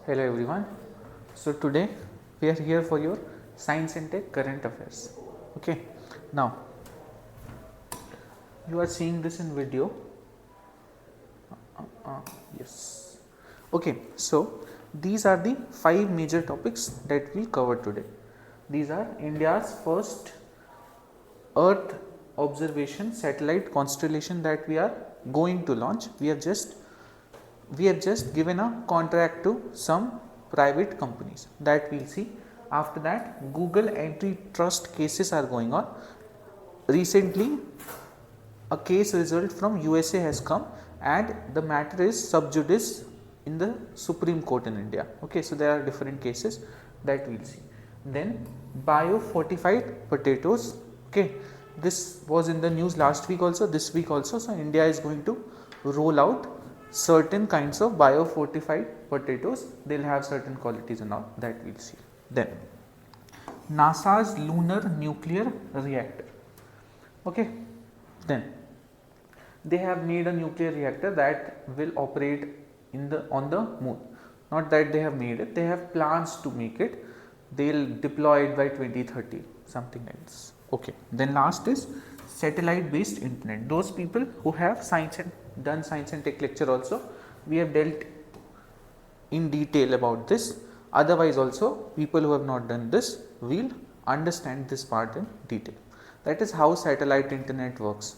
Hello everyone. So today we are here for your science and tech current affairs. Okay. Now you are seeing this in video. Yes. Okay. So these are the 5 major topics that we cover today. These are India's first Earth observation satellite constellation that we are going to launch. We have just given a contract to some private companies that we will see. After that, Google antitrust cases are going on. Recently a case result from USA has come and the matter is sub judice in the Supreme Court in India. Okay, so there are different cases that we will see. Then biofortified potatoes. Okay, this was in the news last week also, this week also. So India is going to roll out certain kinds of biofortified potatoes. They will have certain qualities and all that we will see. Then NASA's lunar nuclear reactor. Okay, then they have made a nuclear reactor that will operate on the moon. Not that they have made it, they have plans to make it. They will deploy it by 2030, something like this. Okay, then last is satellite based internet. Those people who have done science and tech lecture also, we have dealt in detail about this. Otherwise also people who have not done this will understand this part in detail. That is how satellite internet works.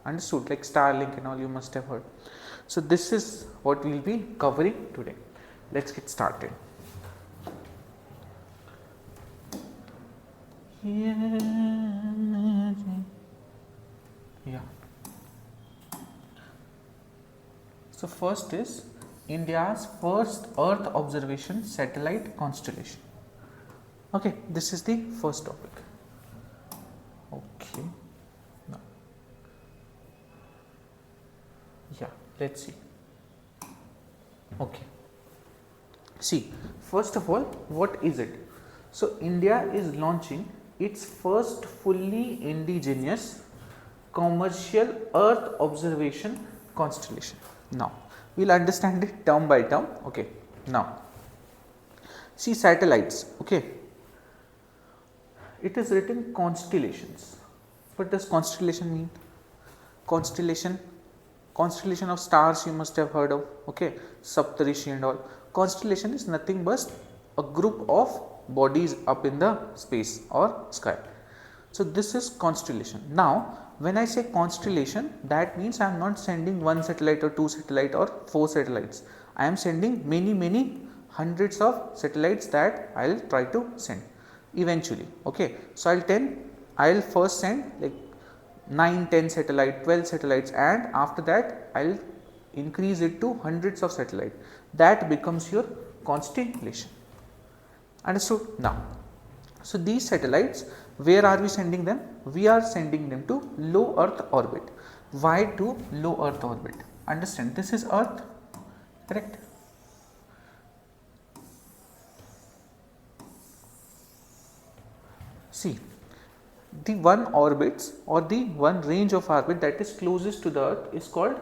Understood? Like Starlink and all, you must have heard. So this is what we will be covering today. Let's get started. Yeah. So first is India's first Earth observation satellite constellation. Okay, this is the first topic. Okay. Now, yeah, let's see. Okay. See, first of all, what is it? So India is launching its first fully indigenous commercial Earth observation constellation. Now we will understand it term by term. Okay. Now see, satellites. Okay, it is written constellations. What does constellation mean? Constellation of stars you must have heard of. Okay, Saptarishi and all. Constellation is nothing but a group of bodies up in the space or sky. So this is constellation. Now when I say constellation, that means I am not sending one satellite or two satellite or 4 satellites. I am sending many hundreds of satellites that I will try to send eventually. Okay, so I will first send like 9, 10 satellites, 12 satellites, and after that I will increase it to hundreds of satellites. That becomes your constellation. Understood? Now, so these satellites, where are we sending them? We are sending them to low Earth orbit. Why to low Earth orbit? Understand, this is Earth, correct? See, the one orbits or the one range of orbit that is closest to the Earth is called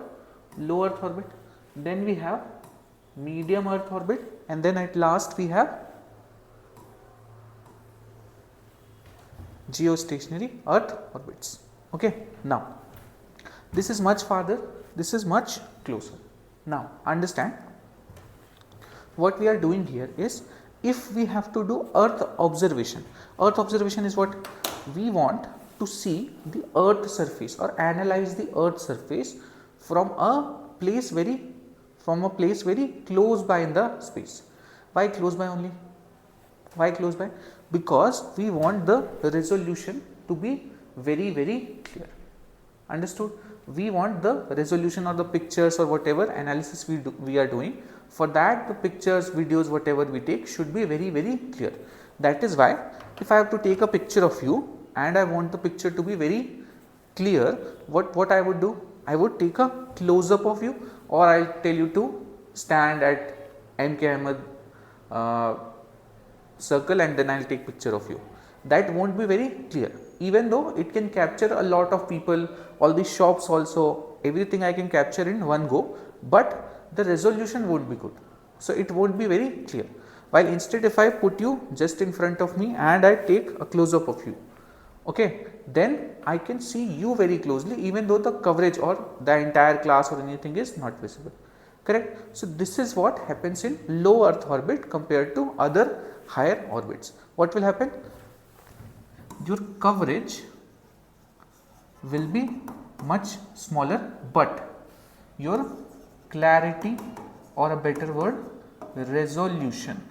low Earth orbit. Then we have medium Earth orbit, and then at last we have geostationary Earth orbits. Okay, now this is much farther, this is much closer. Now understand, what we are doing here is, if we have to do Earth observation is what we want to see the Earth surface or analyze the Earth surface from a place very close by in the space. Why close by only? Why close by? Because we want the resolution to be very clear. Understood? We want the resolution or the pictures or whatever analysis we are doing. For that, the pictures, videos, whatever we take should be very clear. That is why if I have to take a picture of you and I want the picture to be very clear, what I would do? I would take a close up of you, or I will tell you to stand at MK Ahmed circle and then I will take picture of you. That won't be very clear, even though it can capture a lot of people, all the shops also, everything I can capture in one go, but the resolution won't be good. So it won't be very clear. While instead if I put you just in front of me and I take a close up of you, okay, then I can see you very closely even though the coverage or the entire class or anything is not visible, correct. So this is what happens in low earth orbit compared to other higher orbits. What will happen? Your coverage will be much smaller, but your clarity, or a better word, resolution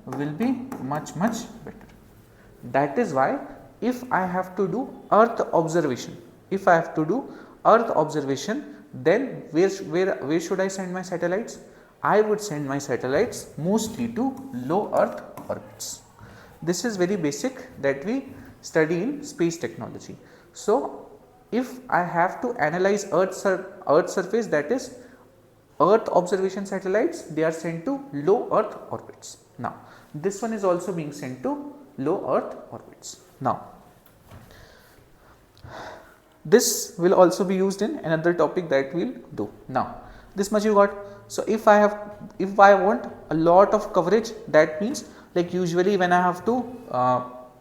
will be much better. That is why if I have to do earth observation, then where should I send my satellites? I would send my satellites mostly to low earth orbits. This is very basic that we study in space technology. So if I have to analyze earth surface, that is earth observation satellites, they are sent to low earth orbits. Now this one is also being sent to low earth orbits. Now this will also be used in another topic that we will do. Now this much you got. So if I want a lot of coverage, that means like usually when I have to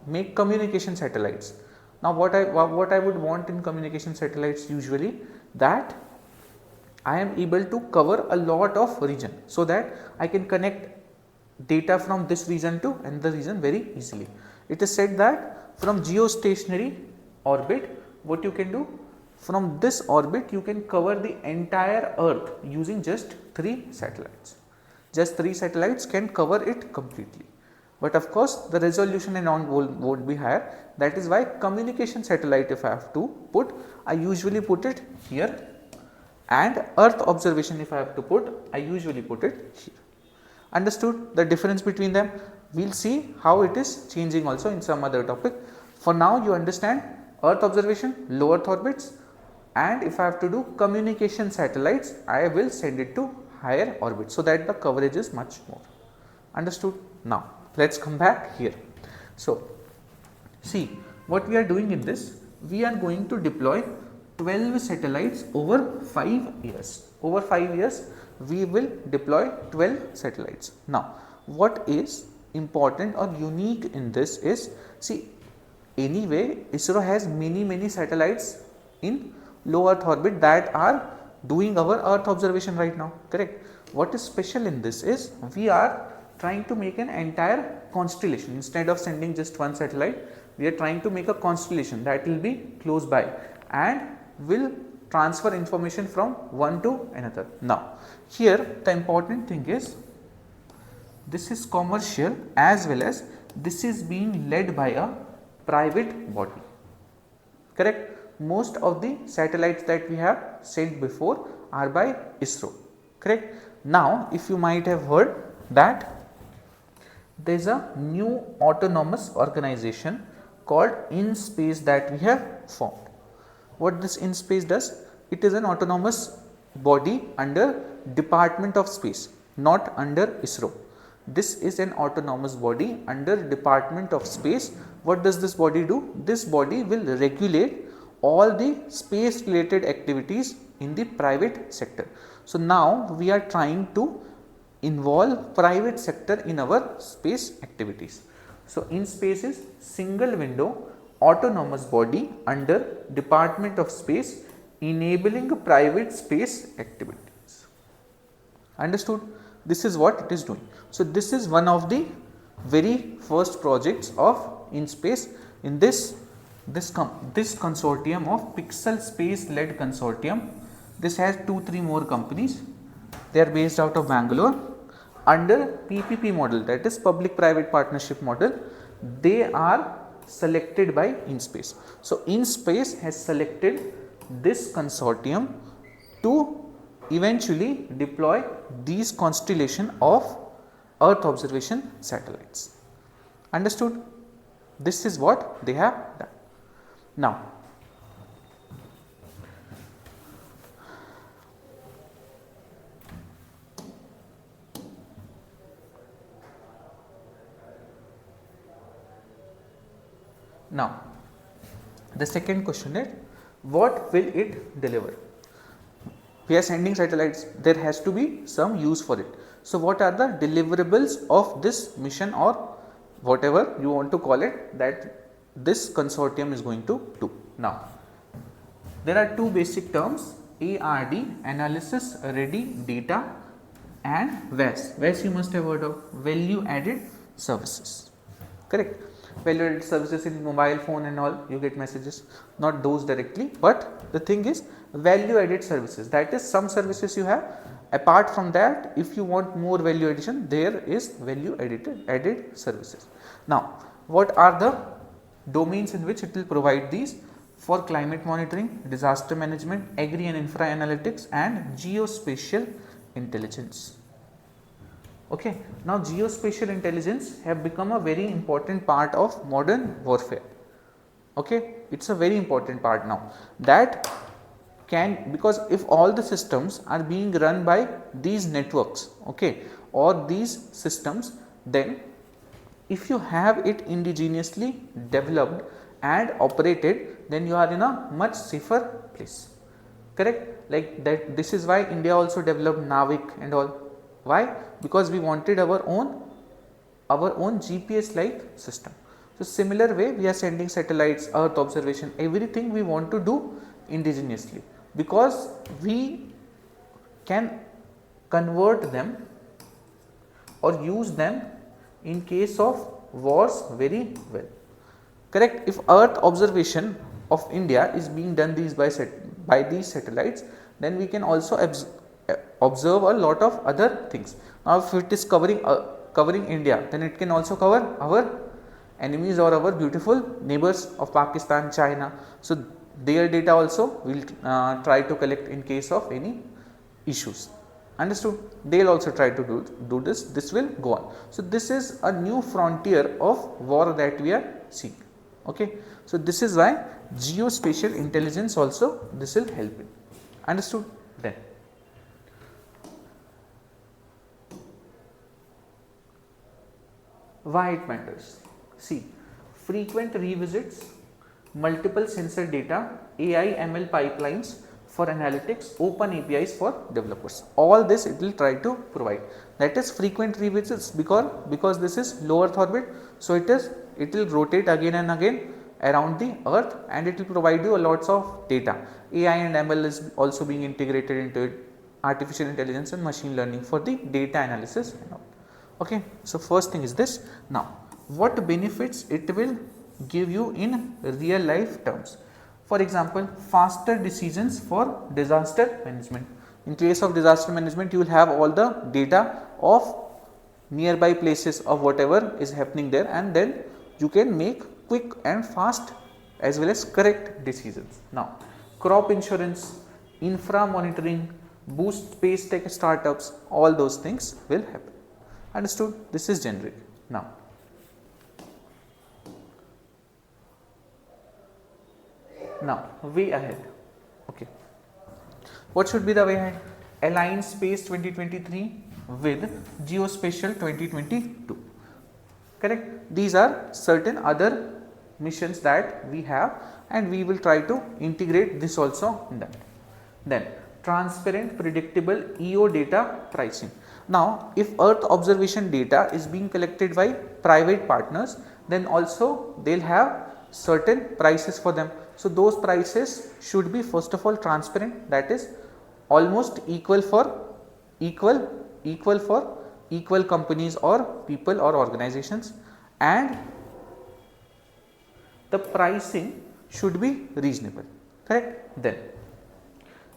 make communication satellites. Now what I would want in communication satellites usually, that I am able to cover a lot of region so that I can connect data from this region to another region very easily. It is said that from geostationary orbit, what you can do, from this orbit you can cover the entire earth using just 3 satellites. Just 3 satellites can cover it completely. But of course the resolution and all won't be higher. That is why communication satellite, if I have to put, I usually put it here, and earth observation if I have to put, I usually put it here. Understood the difference between them? We will see how it is changing also in some other topic. For now you understand earth observation, low earth orbits, and if I have to do communication satellites, I will send it to higher orbits so that the coverage is much more. Understood? Now let us come back here. So see what we are doing in this, we are going to deploy 12 satellites over 5 years. Over 5 years we will deploy 12 satellites. Now what is important or unique in this is, see, anyway ISRO has many satellites in low earth orbit that are doing our earth observation right now, correct. What is special in this is, we are trying to make an entire constellation. Instead of sending just one satellite, we are trying to make a constellation that will be close by and will transfer information from one to another. Now here the important thing is, this is commercial as well as this is being led by a private body, correct. Most of the satellites that we have sent before are by ISRO, correct. Now if you might have heard that there is a new autonomous organization called IN-SPACE that we have formed. What this IN-SPACE does? It is an autonomous body under Department of Space, not under ISRO. This is an autonomous body under Department of Space. What does this body do? This body will regulate all the space related activities in the private sector. So now we are trying to involve private sector in our space activities. So IN-SPACE is single window autonomous body under Department of Space enabling private space activities. Understood? This is what it is doing. So this is one of the very first projects of IN-SPACE. In this consortium of Pixel Space led consortium, this has 2-3 more companies. They are based out of Bangalore under PPP model, that is public private partnership model. They are selected by IN-SPACE. So IN-SPACE has selected this consortium to eventually deploy these constellation of earth observation satellites. Understood? This is what they have done. Now the second question is, what will it deliver? we are sending satellites, there has to be some use for it. So what are the deliverables of this mission, or whatever you want to call it, that this consortium is going to do? Now, there are two basic terms, ARD, analysis ready data, and VAS. VAS you must have heard of, value added services, correct? Value added services in mobile phone and all, you get messages, not those directly, but the thing is value added services, that is some services you have. Apart from that, if you want more value addition, there is value added services. Now, what are the domains in which it will provide these? For climate monitoring, disaster management, agri and infra analytics, and geospatial intelligence. Okay. Now, geospatial intelligence have become a very important part of modern warfare. Okay. It is a very important part now, that can, because if all the systems are being run by these networks, okay, or these systems, then if you have it indigenously developed and operated, then you are in a much safer place, correct? Like that, this is why India also developed Navik and all. Why? Because we wanted our own GPS like system. So similar way, we are sending satellites, earth observation, everything we want to do indigenously, because we can convert them or use them in case of wars very well, correct? If earth observation of India is being done by these satellites, then we can also observe a lot of other things. Now, if it is covering India, then it can also cover our enemies or our beautiful neighbors of Pakistan, China. So their data also we will try to collect in case of any issues. Understood? They will also try to do this. This will go on. So this is a new frontier of war that we are seeing. Okay. So this is why geospatial intelligence also this will help in. Understood? Then why it matters? See, frequent revisits, multiple sensor data, AI ML pipelines for analytics, open APIs for developers. All this it will try to provide. That is frequent revisits, because this is low Earth orbit, so it will rotate again and again around the Earth, and it will provide you a lots of data. AI and ML is also being integrated into it, artificial intelligence and machine learning for the data analysis and all. Okay. So first thing is this. Now, what benefits it will give you in real life terms? For example, faster decisions for disaster management. In case of disaster management, you will have all the data of nearby places of whatever is happening there, and then you can make quick and fast as well as correct decisions. Now, crop insurance, infra monitoring, boost space tech startups, all those things will happen. Understood? This is generic. Now, way ahead. Okay. What should be the way ahead? Align Space 2023 with Geospatial 2022. Correct? These are certain other missions that we have, and we will try to integrate this also in that. Then, transparent, predictable EO data pricing. Now, if Earth observation data is being collected by private partners, then also they will have certain prices for them. So those prices should be first of all transparent, that is almost equal for equal companies or people or organizations, and the pricing should be reasonable, correct? Then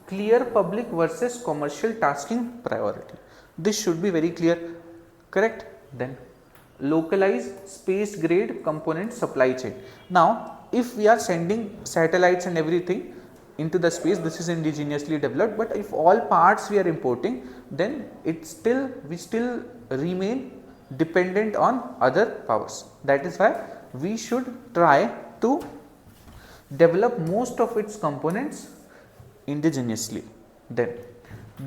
clear public versus commercial tasking priority. This should be very clear, correct? Then localize space grade component supply chain. Now, if we are sending satellites and everything into the space, this is indigenously developed, but if all parts we are importing, then we still remain dependent on other powers. That is why we should try to develop most of its components indigenously. Then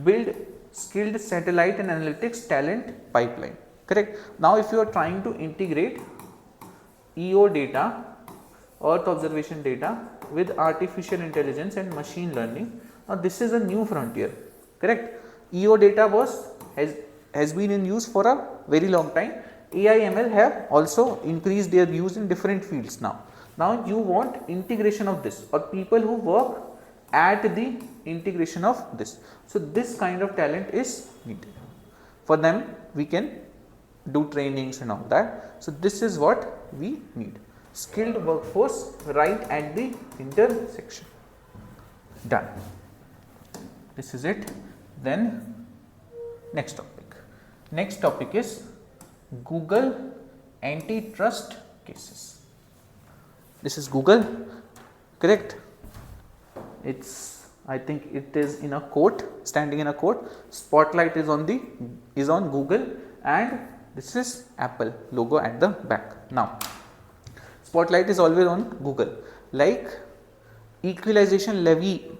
build skilled satellite and analytics talent pipeline, correct? Now, if you are trying to integrate EO data, Earth observation data with artificial intelligence and machine learning, now this is a new frontier. correct. EO data has been in use for a very long time. AI/ML have also increased their use in different fields now. Now you want integration of this, or people who work at the integration of this. So this kind of talent is needed. For them we can do trainings and all that. So this is what we need. Skilled workforce right at the intersection. Done. This is it. Then next topic. Next topic is Google antitrust cases. This is Google, correct? I think it is in a court, standing in a court. Spotlight is on Google, and this is Apple logo at the back. Now spotlight is always on Google. Like equalization levy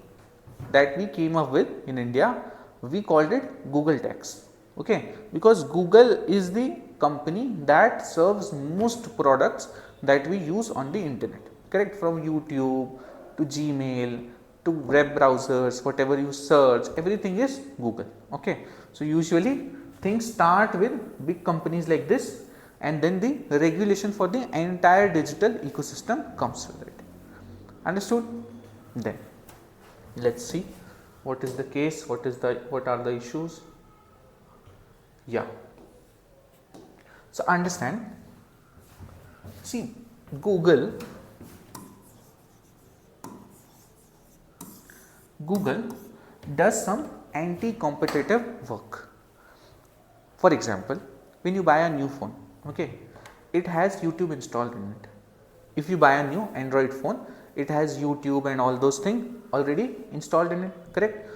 that we came up with in India, we called it Google tax. Okay, because Google is the company that serves most products that we use on the internet, correct? From YouTube to Gmail to web browsers, whatever you search, everything is Google. Okay, so usually things start with big companies like this, and then the regulation for the entire digital ecosystem comes with it. Understood? Then let's see what is the case, what are the issues. Yeah, so understand, see, Google does some anti-competitive work. For example, when you buy a new phone, okay, it has YouTube installed in it. If you buy a new Android phone, it has YouTube and all those things already installed in it, correct?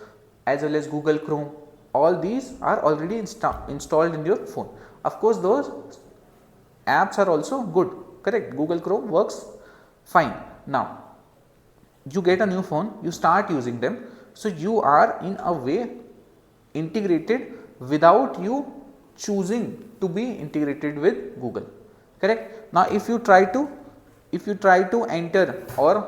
As well as Google Chrome, all these are already installed in your phone. Of course, those apps are also good, correct? Google Chrome works fine. Now you get a new phone, you start using them, so you are in a way integrated without you choosing to be integrated with Google, correct? Now if you try to enter or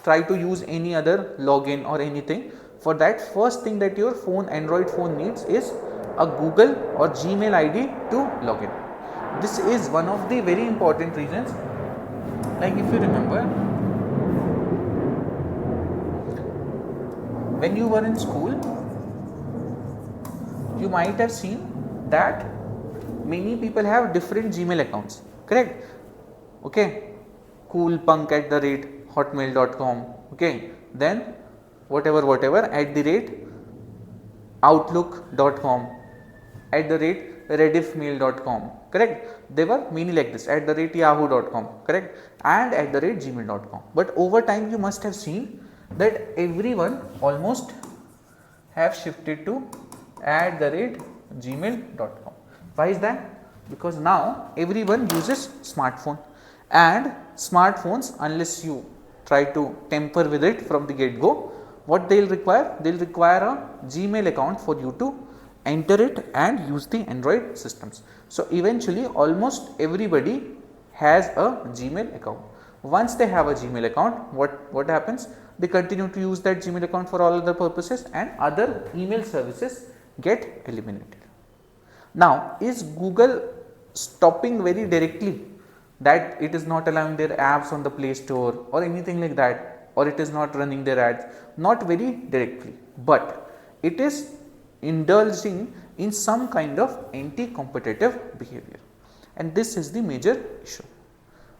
try to use any other login or anything, for that first thing that your Android phone needs is a Google or Gmail ID to log in. This is one of the very important reasons. Like if you remember, when you were in school, you might have seen that many people have different Gmail accounts, correct? Okay, coolpunk@hotmail.com, okay, then whatever @outlook.com, @rediffmail.com, correct? There were many like this, @yahoo.com, correct, and @gmail.com. But over time you must have seen that everyone almost have shifted to @gmail.com. Why is that? Because now everyone uses smartphone, and smartphones, unless you try to tamper with it from the get go, what they'll require? They'll require a Gmail account for you to enter it and use the Android systems. So eventually almost everybody has a Gmail account. Once they have a Gmail account, what happens? They continue to use that Gmail account for all other purposes, and other email services get eliminated. Now is Google stopping very directly that it is not allowing their apps on the Play Store or anything like that, or it is not running their ads? Not very directly, but it is indulging in some kind of anti-competitive behavior, and this is the major issue.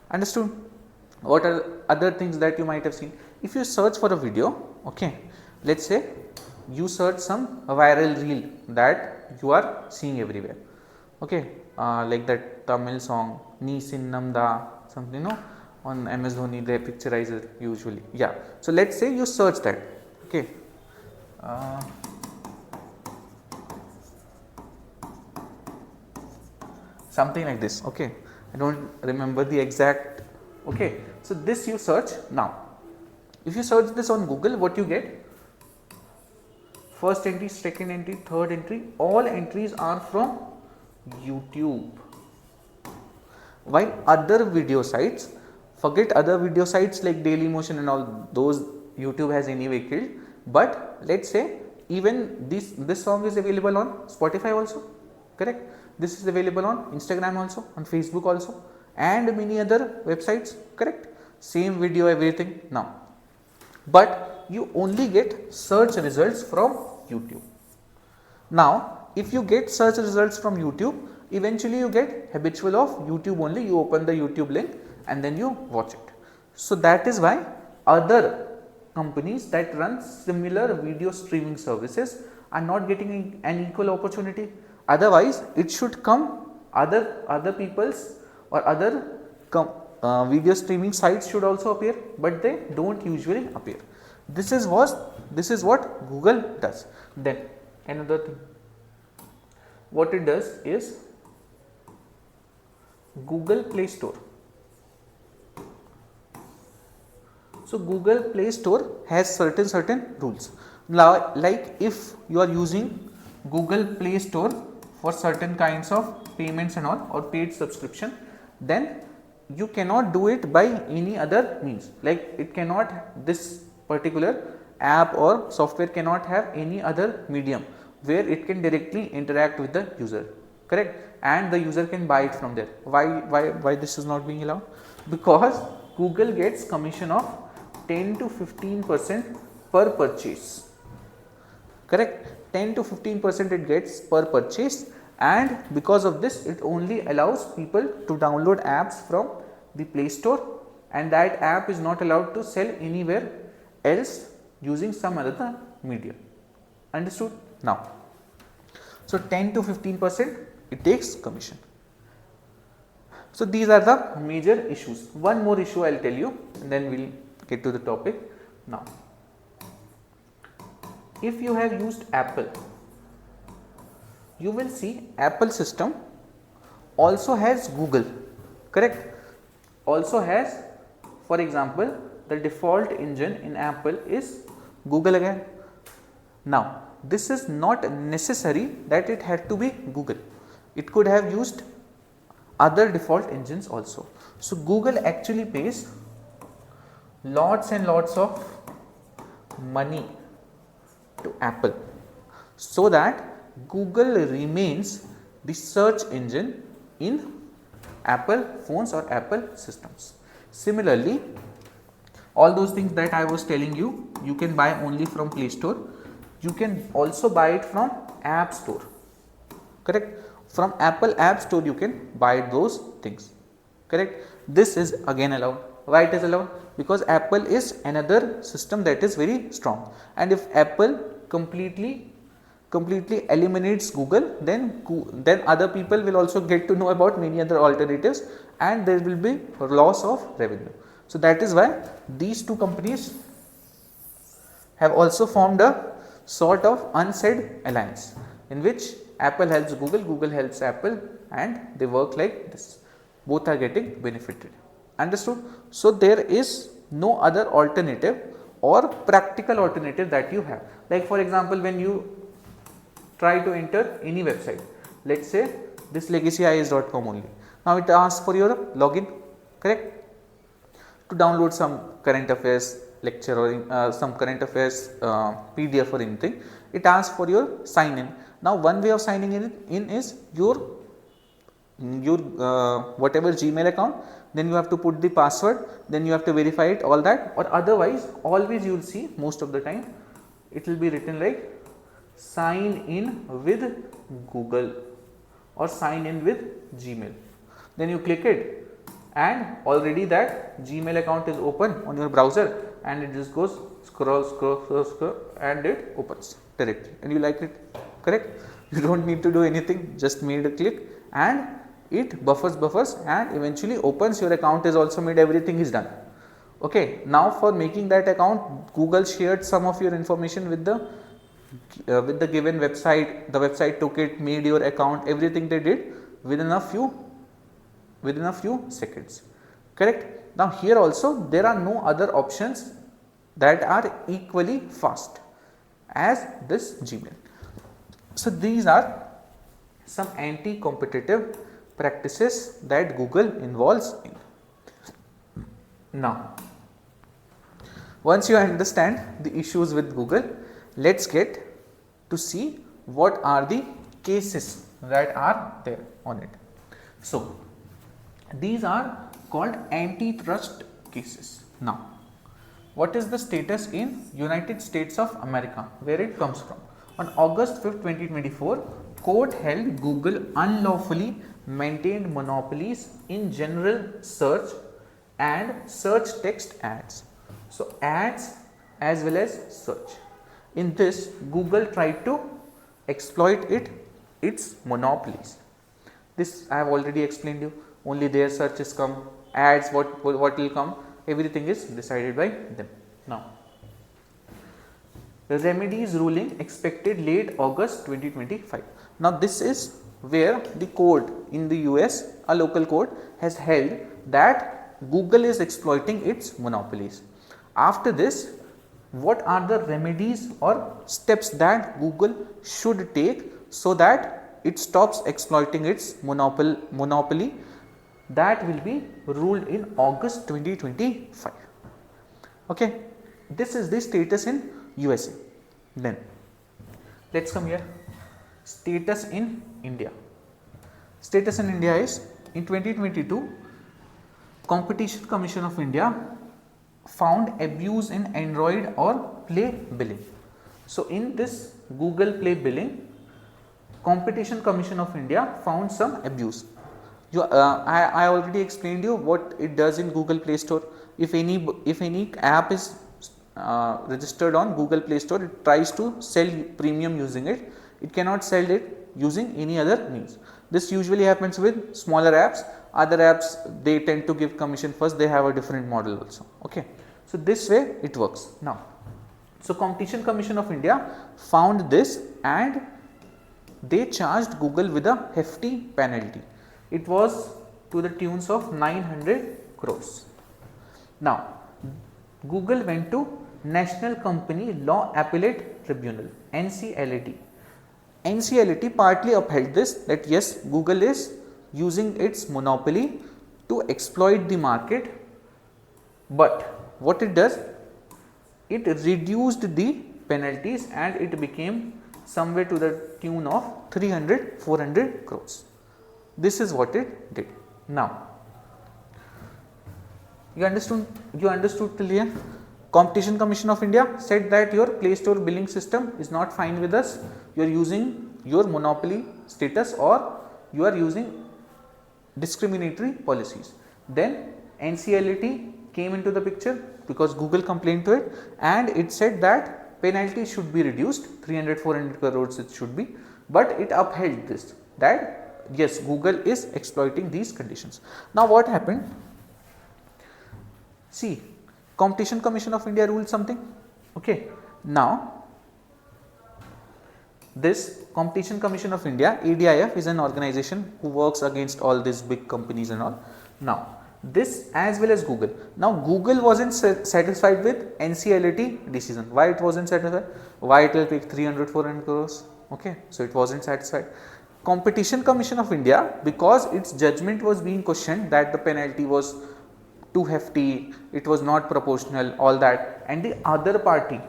Understood? What are other things that you might have seen? If you search for a video, okay, let's say you search some viral reel that you are seeing everywhere, okay, like that Tamil song Ni Sinnamda, something, on MS Dhoni, they picturize it usually. Yeah, so let's say you search that, okay, something like this, okay, I don't remember the exact, okay, so this you search. Now if you search this on Google, what you get? First entry, second entry, third entry, all entries are from YouTube. While other video sites, forget other video sites like Dailymotion and all those, YouTube has anyway killed, but let's say even this song is available on Spotify also, correct? This is available on Instagram also, on Facebook also, and many other websites, correct? Same video, everything now. But you only get search results from YouTube. Now, if you get search results from YouTube, eventually you get habitual of YouTube only. You open the YouTube link and then you watch it. So that is why other companies that run similar video streaming services are not getting an equal opportunity. Otherwise, it should come other people's or other video streaming sites should also appear, but they don't usually appear. This is what Google does. Then another thing, what it does is Google Play Store. So Google Play Store has certain rules. Now, like if you are using Google Play Store for certain kinds of payments and all, or paid subscription, then you cannot do it by any other means. Like it cannot, this particular app or software cannot have any other medium where it can directly interact with the user, correct? And the user can buy it from there. Why this is not being allowed? Because Google gets commission of 10 to 15% per purchase, correct? 10 to 15% it gets per purchase, and because of this it only allows people to download apps from the Play Store, and that app is not allowed to sell anywhere else using some other media. Understood? Now, so 10 to 15% it takes commission. So these are the major issues. One more issue I will tell you and then we will get to the topic. Now, if you have used Apple, you will see Apple system also has Google, correct? Also has, for example, the default engine in Apple is Google again. Now, this is not necessary that it had to be Google. It could have used other default engines also. So Google actually pays lots and lots of money to Apple so that Google remains the search engine in Apple phones or Apple systems. Similarly, all those things that I was telling you, you can buy only from Play Store. You can also buy it from App Store, correct? From Apple App Store you can buy those things, correct? This is again allowed. Why it is allowed? Because Apple is another system that is very strong, and if Apple completely eliminates Google, then other people will also get to know about many other alternatives and there will be loss of revenue. So that is why these two companies have also formed a sort of unsaid alliance in which Apple helps Google, Google helps Apple, and they work like this. Both are getting benefited. Understood? So there is no other alternative or practical alternative that you have. Like for example, when you try to enter any website, let's say this legacyIAS.com only. Now it asks for your login, correct? To download some current affairs lecture or some current affairs PDF or anything, it asks for your sign in. Now one way of signing in is your whatever Gmail account, then you have to put the password, then you have to verify it, all that, or otherwise always you will see most of the time it will be written like sign in with Google or sign in with Gmail. Then you click it and already that Gmail account is open on your browser and it just goes scroll and it opens directly and you like it, correct? You don't need to do anything, just made a click and it buffers and eventually opens. Your account is also made, everything is done. Okay, now for making that account, Google shared some of your information with the given website. The website took it, made your account, everything they did within a few seconds, correct? Now here also there are no other options that are equally fast as this Gmail. So these are some anti-competitive practices that Google involves in. Now, once you understand the issues with Google, let's get to see what are the cases that are there on it. So, these are called antitrust cases. Now, what is the status in United States of America, where it comes from? On August 5th, 2024, court held Google unlawfully maintained monopolies in general search and search text ads. So, ads as well as search. In this, Google tried to exploit its monopolies. This I have already explained you. Only their searches come, ads what will come, everything is decided by them. Now, the remedies ruling expected late August 2025. Now, this is where the court in the US, a local court, has held that Google is exploiting its monopolies. After this, what are the remedies or steps that Google should take so that it stops exploiting its monopoly? That will be ruled in August 2025. Okay, this is the status in USA. Then let's come here. Status in India. Status in India is, in 2022, Competition Commission of India found abuse in Android or Play billing. So, in this Google Play billing, Competition Commission of India found some abuse. I already explained you what it does in Google Play Store. If any app is registered on Google Play Store, it tries to sell premium using it. It cannot sell it using any other means. This usually happens with smaller apps. Other apps, they tend to give commission first. They have a different model also. Okay. So, this way it works. Now, so Competition Commission of India found this and they charged Google with a hefty penalty. It was to the tunes of 900 crores. Now, Google went to National Company Law Appellate Tribunal, NCLAT. NCLAT partly upheld this, that yes, Google is using its monopoly to exploit the market, but what it does, it reduced the penalties and it became somewhere to the tune of 300-400 crores. This is what it did. Now, you understood till here? Competition Commission of India said that your Play Store billing system is not fine with us. You are using your monopoly status or you are using discriminatory policies. Then NCLAT came into the picture because Google complained to it and it said that penalty should be reduced, 300-400 crores it should be, but it upheld this, that yes, Google is exploiting these conditions. Now, what happened? See, Competition Commission of India ruled something. Okay. Now, this Competition Commission of India, ADIF, is an organization who works against all these big companies and all. Now, this as well as Google. Now, Google wasn't satisfied with NCLAT decision. Why it wasn't satisfied? Why it will take 300-400 crores? Okay. So, it wasn't satisfied. Competition Commission of India, because its judgment was being questioned that the penalty was too hefty, it was not proportional, all that, and the other party,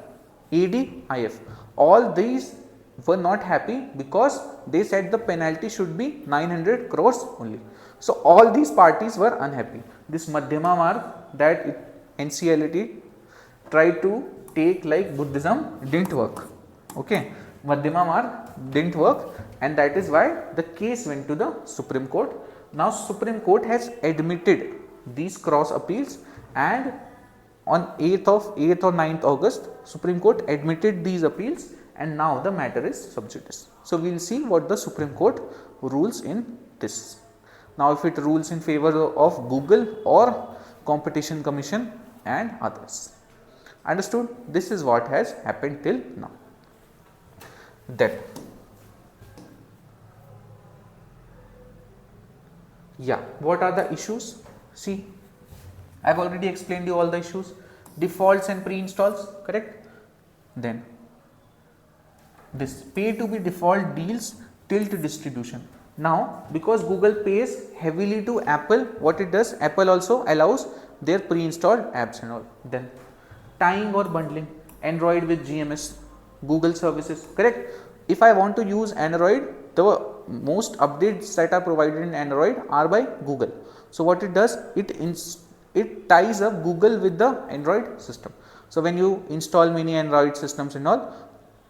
ADIF, all these were not happy because they said the penalty should be 900 crores only. So, all these parties were unhappy. This Madhyama marg that NCLAT tried to take like Buddhism didn't work. Okay, Madhyama marg didn't work, and that is why the case went to the Supreme Court. Now, Supreme Court has admitted these cross appeals, and on 8th or 9th August, Supreme Court admitted these appeals, and now the matter is sub judice. So, we will see what the Supreme Court rules in this. Now, if it rules in favor of Google or Competition Commission and others. Understood? This is what has happened till now. Then, yeah, what are the issues? See, I have already explained you all the issues, defaults and pre-installs, correct? Then, this pay to be default deals tilt distribution. Now, because Google pays heavily to Apple, what it does, Apple also allows their pre-installed apps and all. Then, tying or bundling Android with GMS, Google services, correct? if I want to use Android, the most updates that are provided in Android are by Google. So what it does, it ties up Google with the Android system. So when you install many Android systems and all,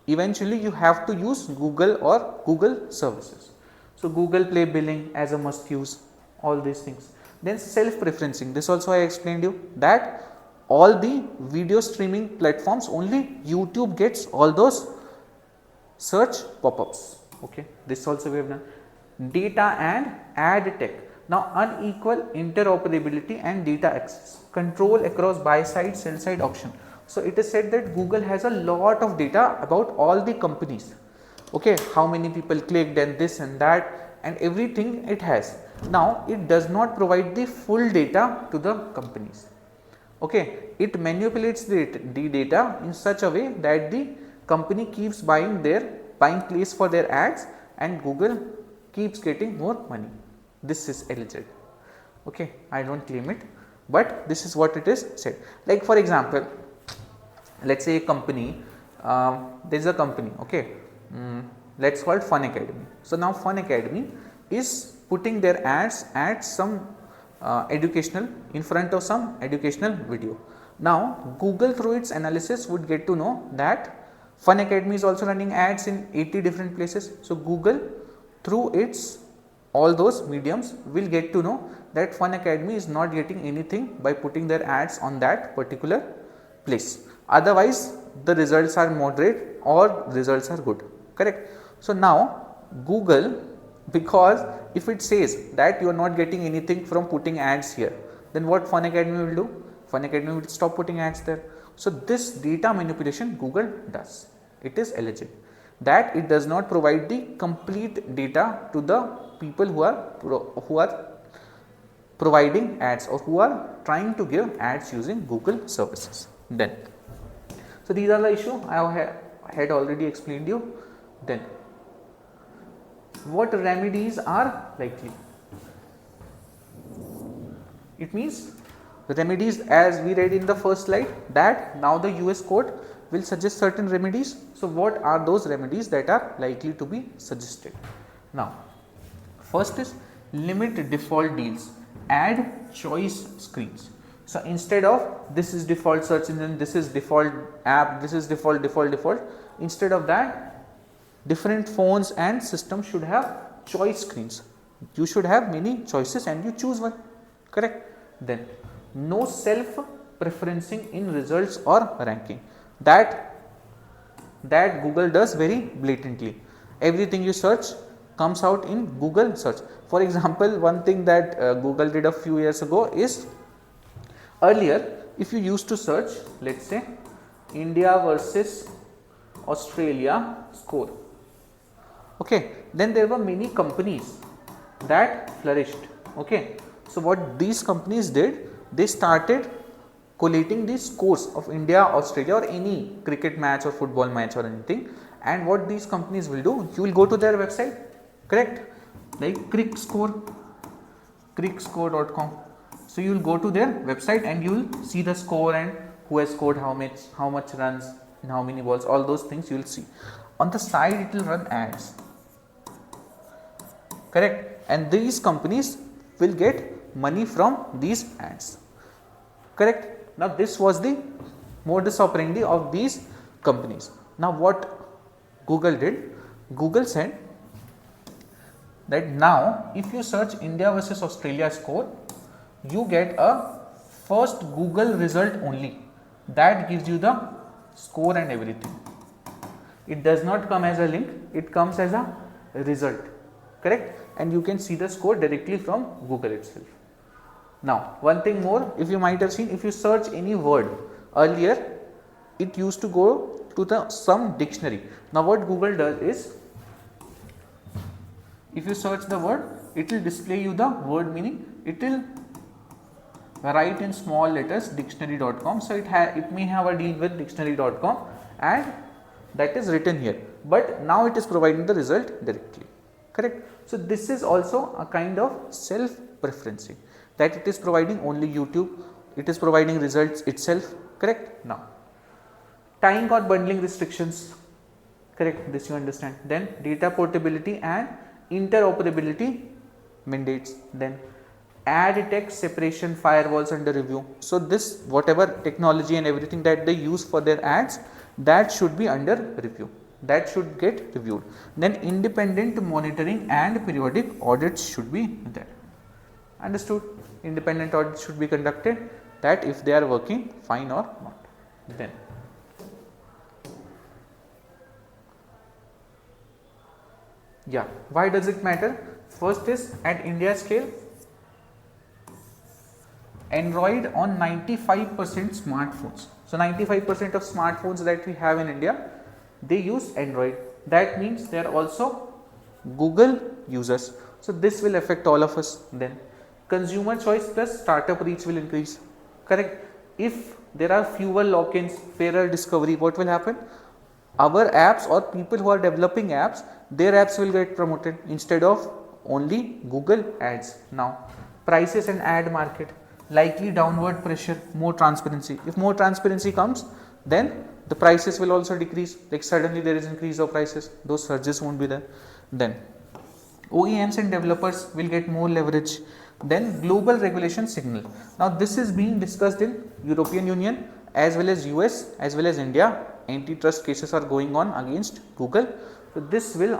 eventually you have to use Google or Google services. So Google Play billing as a must use, all these things. Then self preferencing, this also I explained you that all the video streaming platforms, only YouTube gets all those search pop-ups. Okay, this also we have done. Data and ad tech. Now unequal interoperability and data access, control across buy side, sell side auction. So it is said that Google has a lot of data about all the companies. Okay, how many people clicked and this and that and everything it has. Now it does not provide the full data to the companies. Okay, it manipulates the data in such a way that the company keeps buying place for their ads and Google keeps getting more money. This is alleged. Okay, I don't claim it, but this is what it is said. Like for example, let's say a company, there is a company, okay, let's call it Fun Academy. So now Fun Academy is putting their ads at some educational, in front of some educational video. Now Google through its analysis would get to know that Fun Academy is also running ads in 80 different places. So Google through its all those mediums will get to know that Fun Academy is not getting anything by putting their ads on that particular place. Otherwise the results are moderate or results are good, correct. So now Google, because if it says that you are not getting anything from putting ads here, then what Fun Academy will do? Fun Academy will stop putting ads there. So this data manipulation Google does. It is alleged that it does not provide the complete data to the people who are providing ads or who are trying to give ads using Google services. Then, so these are the issue I had already explained you. Then, what remedies are likely? It means remedies, as we read in the first slide, that now the US court will suggest certain remedies. So what are those remedies that are likely to be suggested? Now first is limit default deals, add choice screens. So instead of this is default search engine, this is default app, this is default, instead of that, different phones and systems should have choice screens. You should have many choices and you choose one, correct. Then no self preferencing in results or ranking, that Google does very blatantly. Everything you search comes out in Google search. For example, one thing that Google did a few years ago is, earlier if you used to search, let's say India versus Australia score, okay, then there were many companies that flourished. Okay, so what these companies did, they started collating the scores of India, Australia or any cricket match or football match or anything, and what these companies will do, you will go to their website, correct, like crickscore.com. So you will go to their website and you will see the score and who has scored how much runs and how many balls, all those things you will see. On the side it will run ads, correct, and these companies will get money from these ads, correct. Now this was the modus operandi of these companies. Now what Google did, Google said that now if you search India versus Australia score, you get a first Google result only, that gives you the score and everything. It does not come as a link, it comes as a result, correct, and you can see the score directly from Google itself. Now one thing more, if you might have seen, if you search any word, earlier it used to go to some dictionary. Now what Google does is, if you search the word, it will display you the word meaning, it will write in small letters dictionary.com. So it may have a deal with dictionary.com and that is written here, but now it is providing the result directly, correct. So this is also a kind of self preferencing, that it is providing only YouTube, it is providing results itself, correct. Now tying or bundling restrictions, Correct, this you understand. Then data portability and interoperability mandates. Then ad tech separation firewalls under review. So this whatever technology and everything that they use for their ads, that should be under review, that should get reviewed. Then independent monitoring and periodic audits should be there. Understood? Independent audits should be conducted, that if they are working fine or not. Then yeah, why does it matter? First is at India scale, Android on 95% smartphones. So 95% of smartphones that we have in India, they use Android. That means they are also Google users. So this will affect all of us. Then consumer choice plus startup reach will increase. Correct? If there are fewer lock-ins, fairer discovery, what will happen? Our apps or people who are developing apps, their apps will get promoted instead of only Google ads. Now prices and ad market, likely downward pressure, more transparency. If more transparency comes, then the prices will also decrease. Like suddenly there is increase of prices, those surges won't be there. Then OEMs and developers will get more leverage. Then global regulation signal. Now this is being discussed in European Union as well as US as well as India. Antitrust cases are going on against Google. So this is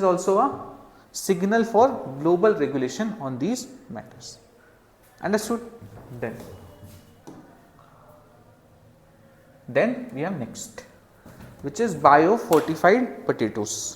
also a signal for global regulation on these matters. Understood? Then we have next, which is biofortified potatoes.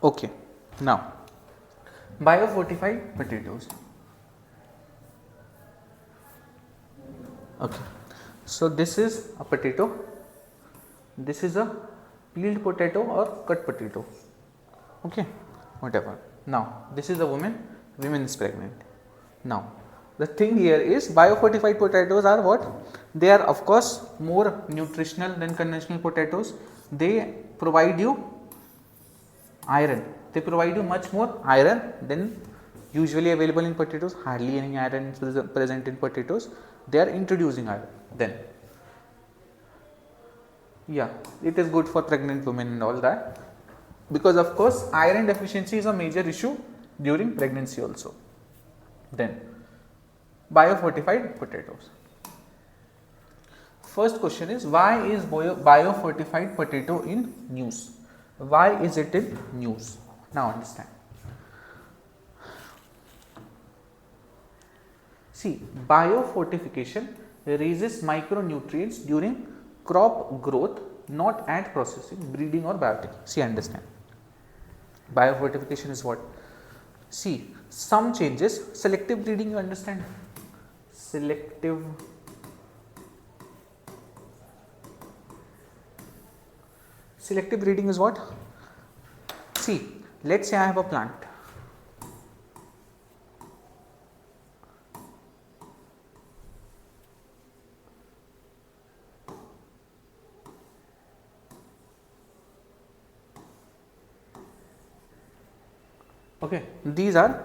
Okay, now biofortified potatoes. Okay, so this is a potato, this is a peeled potato or cut potato. Okay, whatever. Now this is a woman is pregnant. Now the thing here is biofortified potatoes are what? They are of course more nutritional than conventional potatoes. They provide you iron. They provide you much more iron than usually available in potatoes. Hardly any iron is present in potatoes. They are introducing iron. Then yeah, it is good for pregnant women and all that, because of course iron deficiency is a major issue during pregnancy also. Then biofortified potatoes. First question is, why is biofortified potato in news? Why is it in news? Now understand. See, biofortification raises micronutrients during crop growth, not at processing, breeding or biotech. See, understand. Biofortification is what? See, some changes, selective breeding, you understand? Selective breeding is what? See, let's say I have a plant. Okay, these are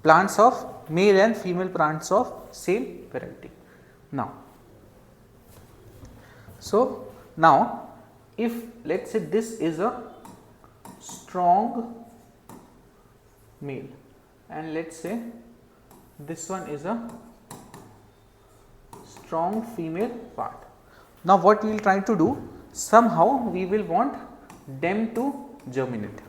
plants of male and female plants of same variety. Now, so now if let's say this is a strong male and let's say this one is a strong female part. Now what we will try to do, somehow we will want them to germinate.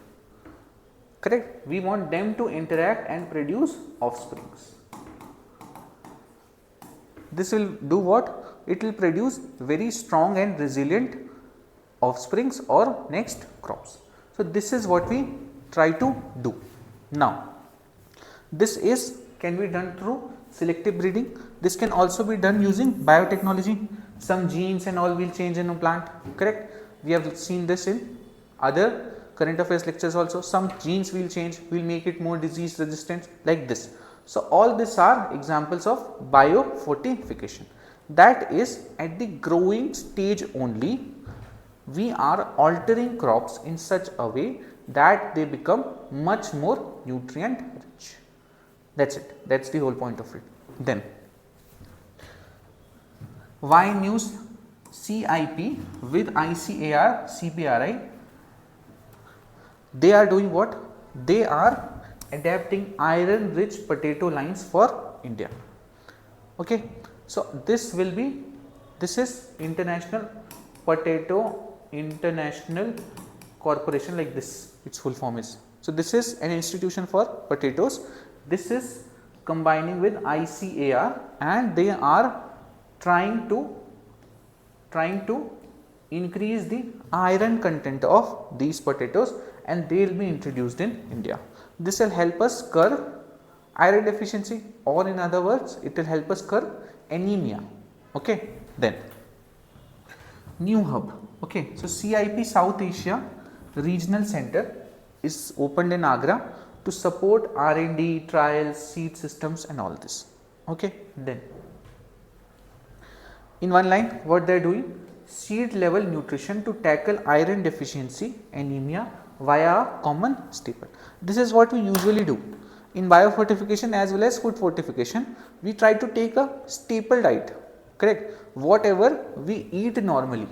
Correct? We want them to interact and produce offsprings. This will do what? It will produce very strong and resilient offsprings or next crops. So this is what we try to do. Now this can be done through selective breeding. This can also be done using biotechnology. some genes and all will change in a plant, correct? We have seen this in other current affairs lectures also. Some genes will change, will make it more disease resistant, like this. So all these are examples of biofortification. That is, at the growing stage only, we are altering crops in such a way that they become much more nutrient rich. That's it. That's the whole point of it. Then, why use CIP with ICAR, CPRI? They are doing what? They are adapting iron rich potato lines for India. Okay. So, this is International Potato International Corporation, like this, its full form is. So, this is an institution for potatoes. This is combining with ICAR, and they are trying to increase the iron content of these potatoes, and they will be introduced in India. This will help us curb iron deficiency, or in other words, it will help us curb anemia. Okay. Then, new hub. Okay. So, CIP South Asia Regional Center is opened in Agra to support R&D, trials, seed systems and all this. Okay. Then, in one line, what they are doing? Seed level nutrition to tackle iron deficiency, anemia via a common staple. This is what we usually do in biofortification as well as food fortification. We try to take a staple diet, correct? Whatever we eat normally.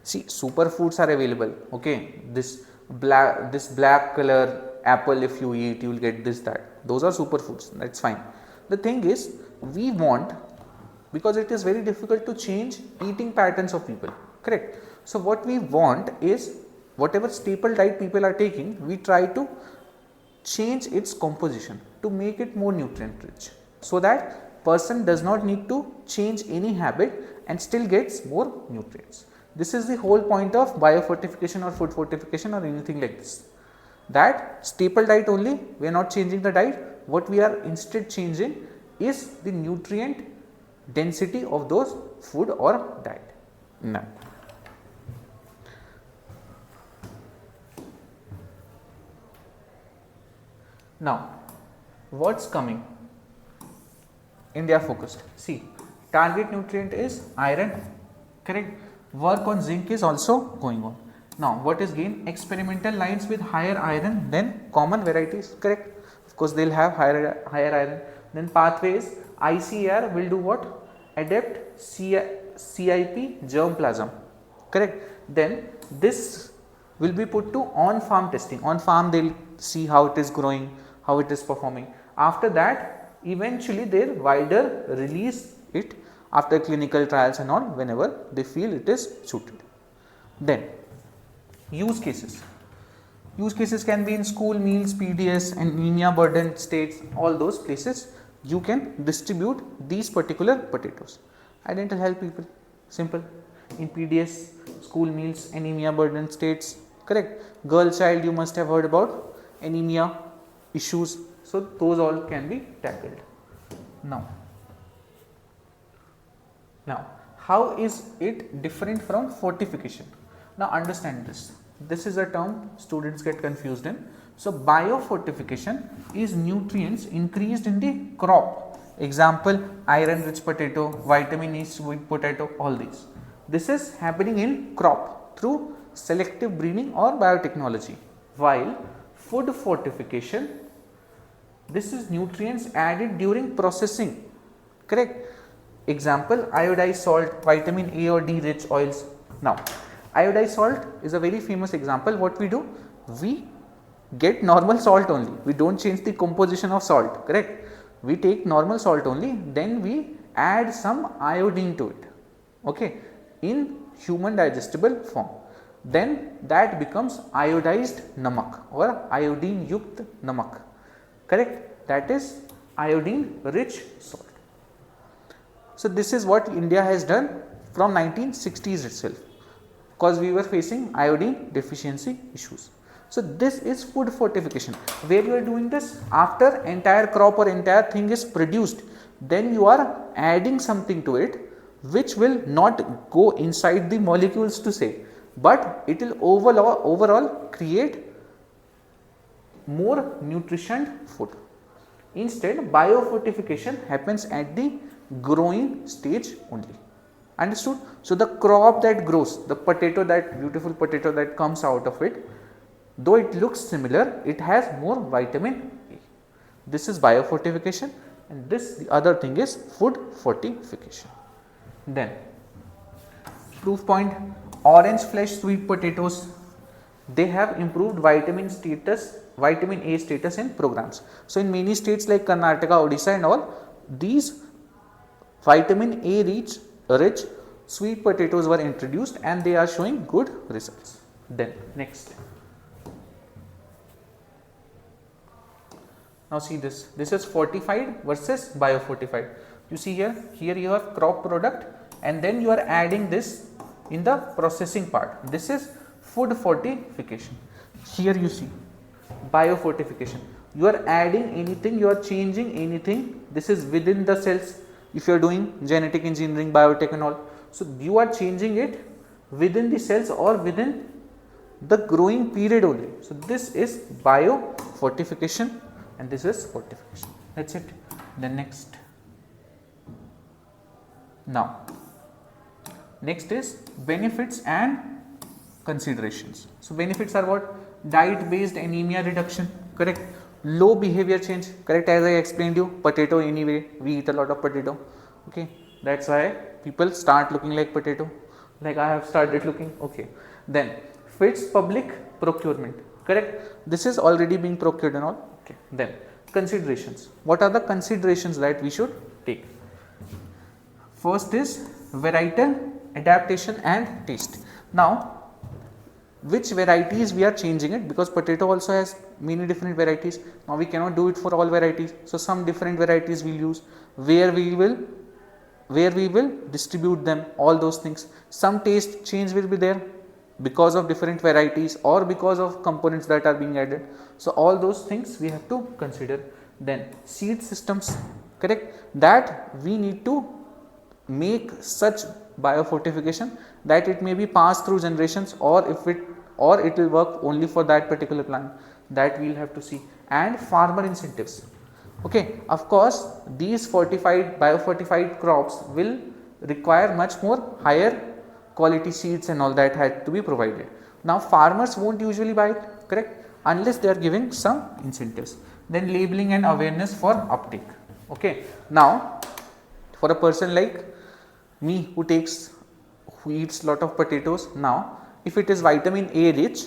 See, superfoods are available. Okay, this black color apple, if you eat, you will get this, that. Those are superfoods. That's fine. The thing is, we want, because it is very difficult to change eating patterns of people, correct? So, what we want is, whatever staple diet people are taking, we try to change its composition to make it more nutrient rich, so that person does not need to change any habit and still gets more nutrients. This is the whole point of biofortification or food fortification or anything like this. That staple diet only, we are not changing the diet. What we are instead changing is the nutrient density of those food or diet. Now, what's coming? India focused. See, target nutrient is iron, correct? Work on zinc is also going on. Now, what is gain? Experimental lines with higher iron than common varieties, correct? Of course, they will have higher iron. Then pathways, ICAR will do what? Adapt CIP germplasm, correct? Then this will be put to on-farm testing. On farm, they will see how it is growing, how it is performing. After that, eventually they will wider release it after clinical trials and all, whenever they feel it is suited. Then, use cases. Use cases can be in school meals, PDS, anemia burden states, all those places you can distribute these particular potatoes. Identical health people, simple. In PDS, school meals, anemia burden states, correct? Girl child, you must have heard about anemia issues. So, those all can be tackled. Now, how is it different from fortification? Now, understand this. This is a term students get confused in. So, biofortification is nutrients increased in the crop. Example, iron rich potato, vitamin E sweet potato, all these. This is happening in crop through selective breeding or biotechnology. While food fortification, this is nutrients added during processing, correct? Example, iodized salt, vitamin A or D rich oils. Now, iodized salt is a very famous example. What we do? We get normal salt only. We don't change the composition of salt, correct? We take normal salt only, then we add some iodine to it, okay, in human digestible form. Then that becomes iodized namak or iodine yukt namak, correct? That is iodine rich salt. So, this is what India has done from 1960s itself, because we were facing iodine deficiency issues. So, this is food fortification, where you are doing this after entire crop or entire thing is produced, then you are adding something to it which will not go inside the molecules to say, but it will overall create more nutrition food. Instead, biofortification happens at the growing stage only. Understood? So, the crop that grows, the potato, that beautiful potato that comes out of it, though it looks similar, it has more vitamin A. This is biofortification, and this, the other thing, is food fortification. Then, proof point, orange flesh sweet potatoes, they have improved vitamin A status in programs. So, in many states like Karnataka, Odisha and all, these vitamin A rich sweet potatoes were introduced and they are showing good results. Then next, now see this is fortified versus biofortified. You see here you have crop product and then you are adding this in the processing part. This is food fortification. Here you see biofortification. You are adding anything, you are changing anything. This is within the cells. If you are doing genetic engineering, biotech and all, so you are changing it within the cells or within the growing period only. So, this is biofortification and this is fortification. That is it. Then next. Now, next is benefits and considerations. So, benefits are what? Diet based anemia reduction, correct. Low behavior change, correct, as I explained you, potato anyway, we eat a lot of potato, okay, that is why people start looking like potato, like I have started looking, okay. Then fits public procurement, correct, this is already being procured and all, okay. Then considerations, what are the considerations that we should take? First is varietal adaptation and taste. Now, which varieties we are changing it, because potato also has many different varieties. Now, we cannot do it for all varieties. So, some different varieties we will use, where we will distribute them, all those things. Some taste change will be there because of different varieties or because of components that are being added. So, all those things we have to consider. Then seed systems, correct, that we need to make such biofortification that it may be passed through generations, or it will work only for that particular plant, that we will have to see. And farmer incentives, okay. Of course, these biofortified crops will require much more higher quality seeds and all that had to be provided. Now, farmers won't usually buy it, correct, unless they are giving some incentives. Then labeling and awareness for uptake, okay. Now, for a person like me who eats lot of potatoes, now if it is vitamin A rich,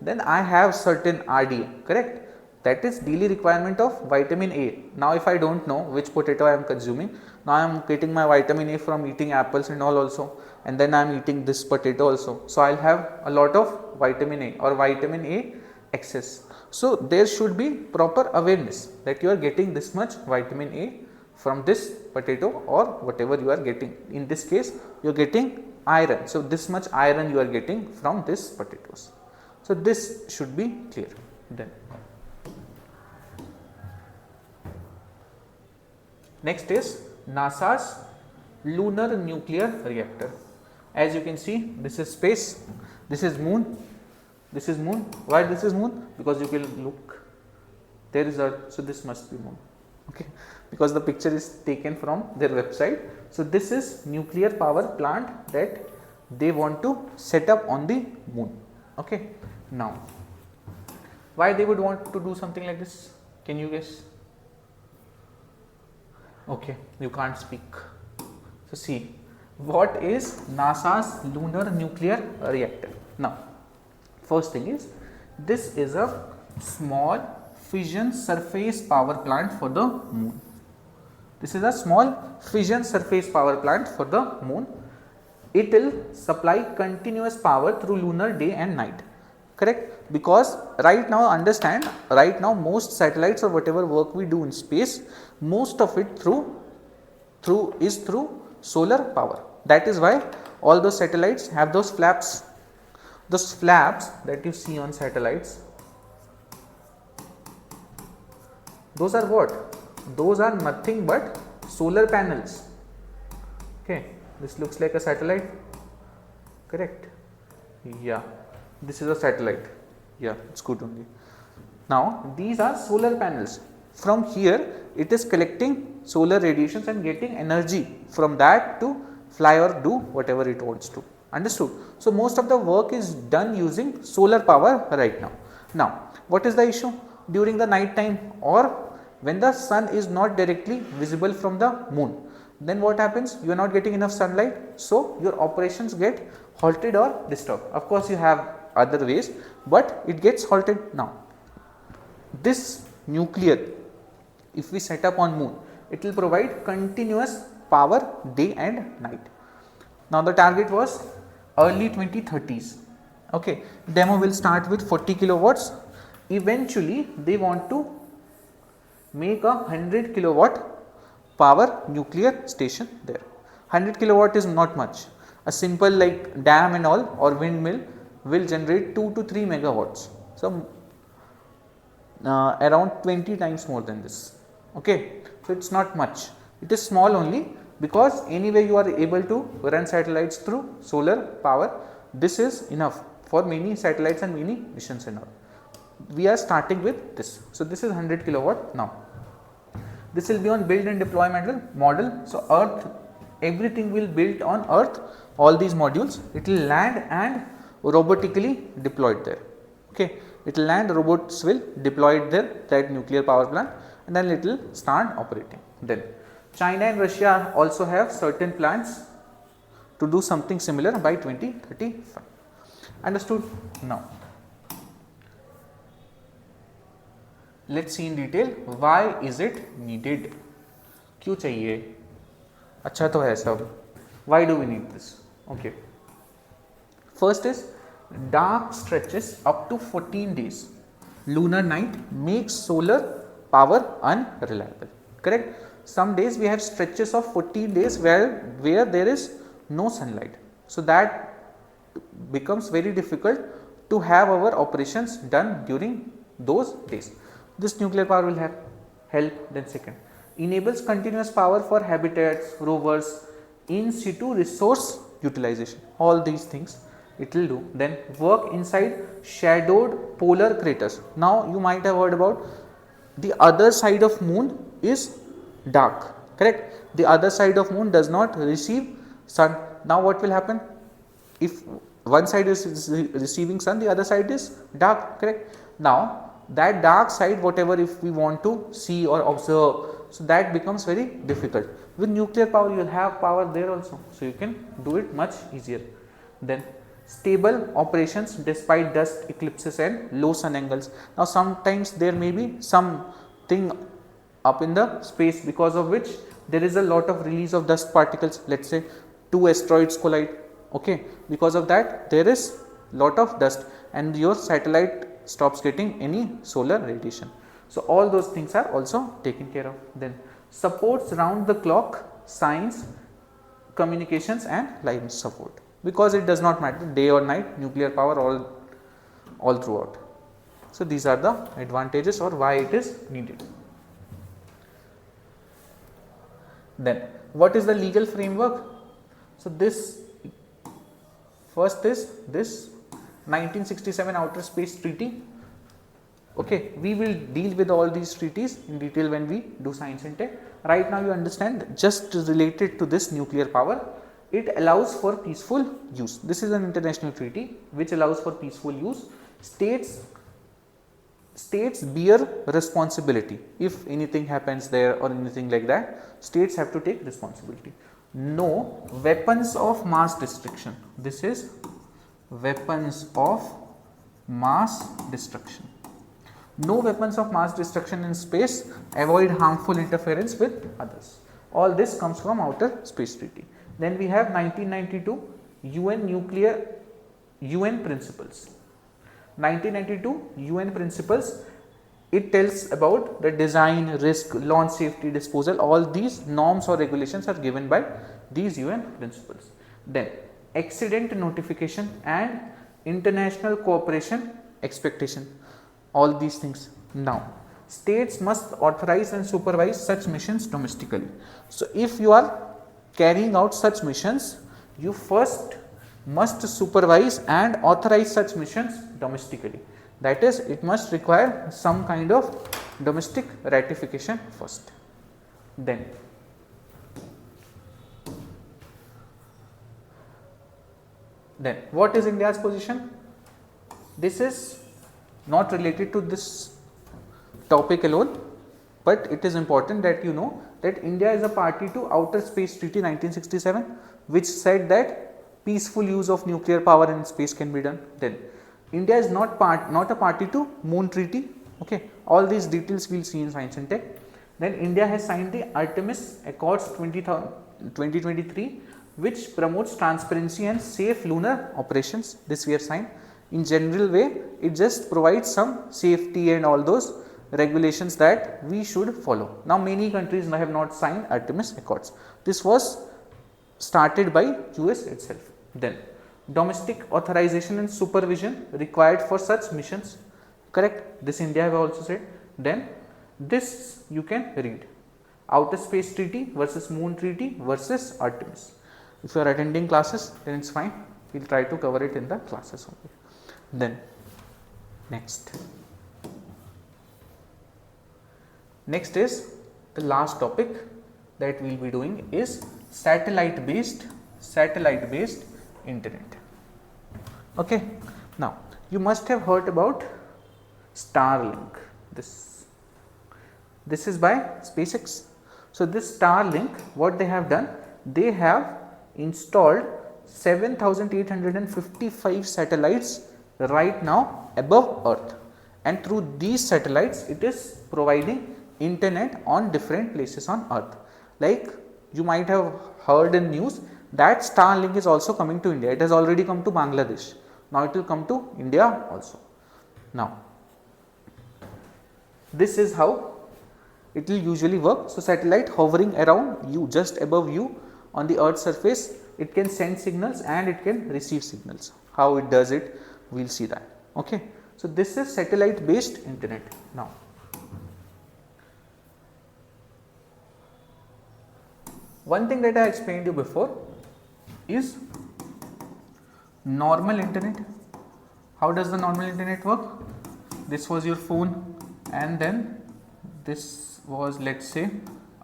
then I have certain RDA, correct, that is daily requirement of vitamin A. Now, if I do not know which potato I am consuming, now I am getting my vitamin A from eating apples and all also, and then I am eating this potato also. So, I will have a lot of vitamin A or vitamin A excess. So, there should be proper awareness that you are getting this much vitamin A from this potato or whatever you are getting. In this case, you are getting iron. So, this much iron you are getting from this potatoes. So, this should be clear. Then next is NASA's lunar nuclear reactor. As you can see, this is space, this is moon, this is moon. Why this is moon? Because you can look, there is Earth, so this must be moon, okay, because the picture is taken from their website. So, this is nuclear power plant that they want to set up on the moon, okay. Now, why they would want to do something like this? Can you guess? Okay, you can't speak. So, see, what is NASA's lunar nuclear reactor? Now, first thing is, this is a small fission surface power plant for the moon. This is a small fission surface power plant for the moon. It will supply continuous power through lunar day and night, correct, because right now understand, right now most satellites or whatever work we do in space, most of it is through solar power. That is why all those satellites have those flaps that you see on satellites. Those are what? Those are nothing but solar panels. Okay, this looks like a satellite, correct? Yeah, this is a satellite. Yeah, it's good only. Now these are solar panels. From here it is collecting solar radiations and getting energy from that to fly or do whatever it wants to. Understood? So most of the work is done using solar power right now. Now what is the issue? During the night time or when the sun is not directly visible from the moon, then what happens? You are not getting enough sunlight, so your operations get halted or disturbed. Of course you have other ways, but it gets halted. Now this nuclear, if we set up on moon, it will provide continuous power day and night. Now the target was early 2030s. Okay, demo will start with 40 kilowatts. Eventually they want to make a 100 kilowatt power nuclear station there. 100 kilowatt is not much. A simple like dam and all or windmill will generate 2 to 3 megawatts. So around 20 times more than this. Okay, so it's not much. It is small only because anyway you are able to run satellites through solar power. This is enough for many satellites and many missions and all. We are starting with this. So this is 100 kilowatt now. This will be on build and deploy model. So Earth, everything will built on Earth. All these modules, it will land and robotically deployed there. Okay, it will land, robots will deploy it there, that nuclear power plant, and then it will start operating. Then China and Russia also have certain plans to do something similar by 2035. Understood? Now let's see in detail why is it needed. क्यों चाहिए? अच्छा तो है सब. Why do we need this? Okay. First is dark stretches up to 14 days. Lunar night makes solar power unreliable. Correct? Some days we have stretches of 14 days where there is no sunlight. So that becomes very difficult to have our operations done during those days. This nuclear power will have help. Then second, enables continuous power for habitats, rovers, in situ resource utilization. All these things it will do. Then work inside shadowed polar craters. Now you might have heard about the other side of moon is dark, correct? The other side of moon does not receive sun. Now what will happen? If one side is receiving sun, the other side is dark, correct? Now that dark side, whatever if we want to see or observe, so that becomes very difficult. With nuclear power you will have power there also, so you can do it much easier. Then stable operations despite dust, eclipses and low sun angles. Now sometimes there may be something up in the space because of which there is a lot of release of dust particles. Let's say two asteroids collide, okay, because of that there is lot of dust and your satellite stops getting any solar radiation. So all those things are also taken care of. Then supports round the clock science, communications and life support, because it does not matter day or night, nuclear power all throughout. So these are the advantages or why it is needed. Then what is the legal framework? So this first is this 1967 Outer Space Treaty. Okay, we will deal with all these treaties in detail when we do science and tech. Right now you understand just related to this nuclear power, it allows for peaceful use. This is an international treaty which allows for peaceful use. States bear responsibility if anything happens there or anything like that. States have to take responsibility. No weapons of mass destruction. This is weapons of mass destruction. No weapons of mass destruction in space. Avoid harmful interference with others. All this comes from Outer Space Treaty. Then we have 1992 UN principles. 1992 UN principles, it tells about the design, risk, launch safety, disposal. All these norms or regulations are given by these UN principles. Then accident notification and international cooperation expectation. All these things. Now states must authorize and supervise such missions domestically. So if you are carrying out such missions, you first must supervise and authorize such missions domestically. That is, it must require some kind of domestic ratification first. Then what is India's position? This is not related to this topic alone, but it is important that you know that India is a party to Outer Space Treaty 1967, which said that peaceful use of nuclear power in space can be done. Then India is not a party to Moon Treaty. Okay, all these details we will see in Science and Tech. Then India has signed the Artemis Accords 2023, which promotes transparency and safe lunar operations. This we have signed. In general way, it just provides some safety and all those regulations that we should follow. Now many countries have not signed Artemis Accords. This was started by US itself. Then domestic authorization and supervision required for such missions, correct? This India have also said. Then this you can read, Outer Space Treaty versus Moon Treaty versus Artemis. If you are attending classes, then it's fine, we will try to cover it in the classes only. Then next is the last topic that we will be doing is satellite based internet. Okay, now you must have heard about Starlink. This is by SpaceX. So this Starlink, what they have done, they have installed 7,855 satellites right now above Earth, and through these satellites it is providing internet on different places on Earth. Like you might have heard in news that Starlink is also coming to India. It has already come to Bangladesh. Now it will come to India also. Now this is how it will usually work. So satellite hovering around you, just above you on the Earth's surface, it can send signals and it can receive signals. How it does it, we will see that. Okay. So this is satellite based internet. Now one thing that I explained you before is normal internet. How does the normal internet work? This was your phone, and then this was, let us say,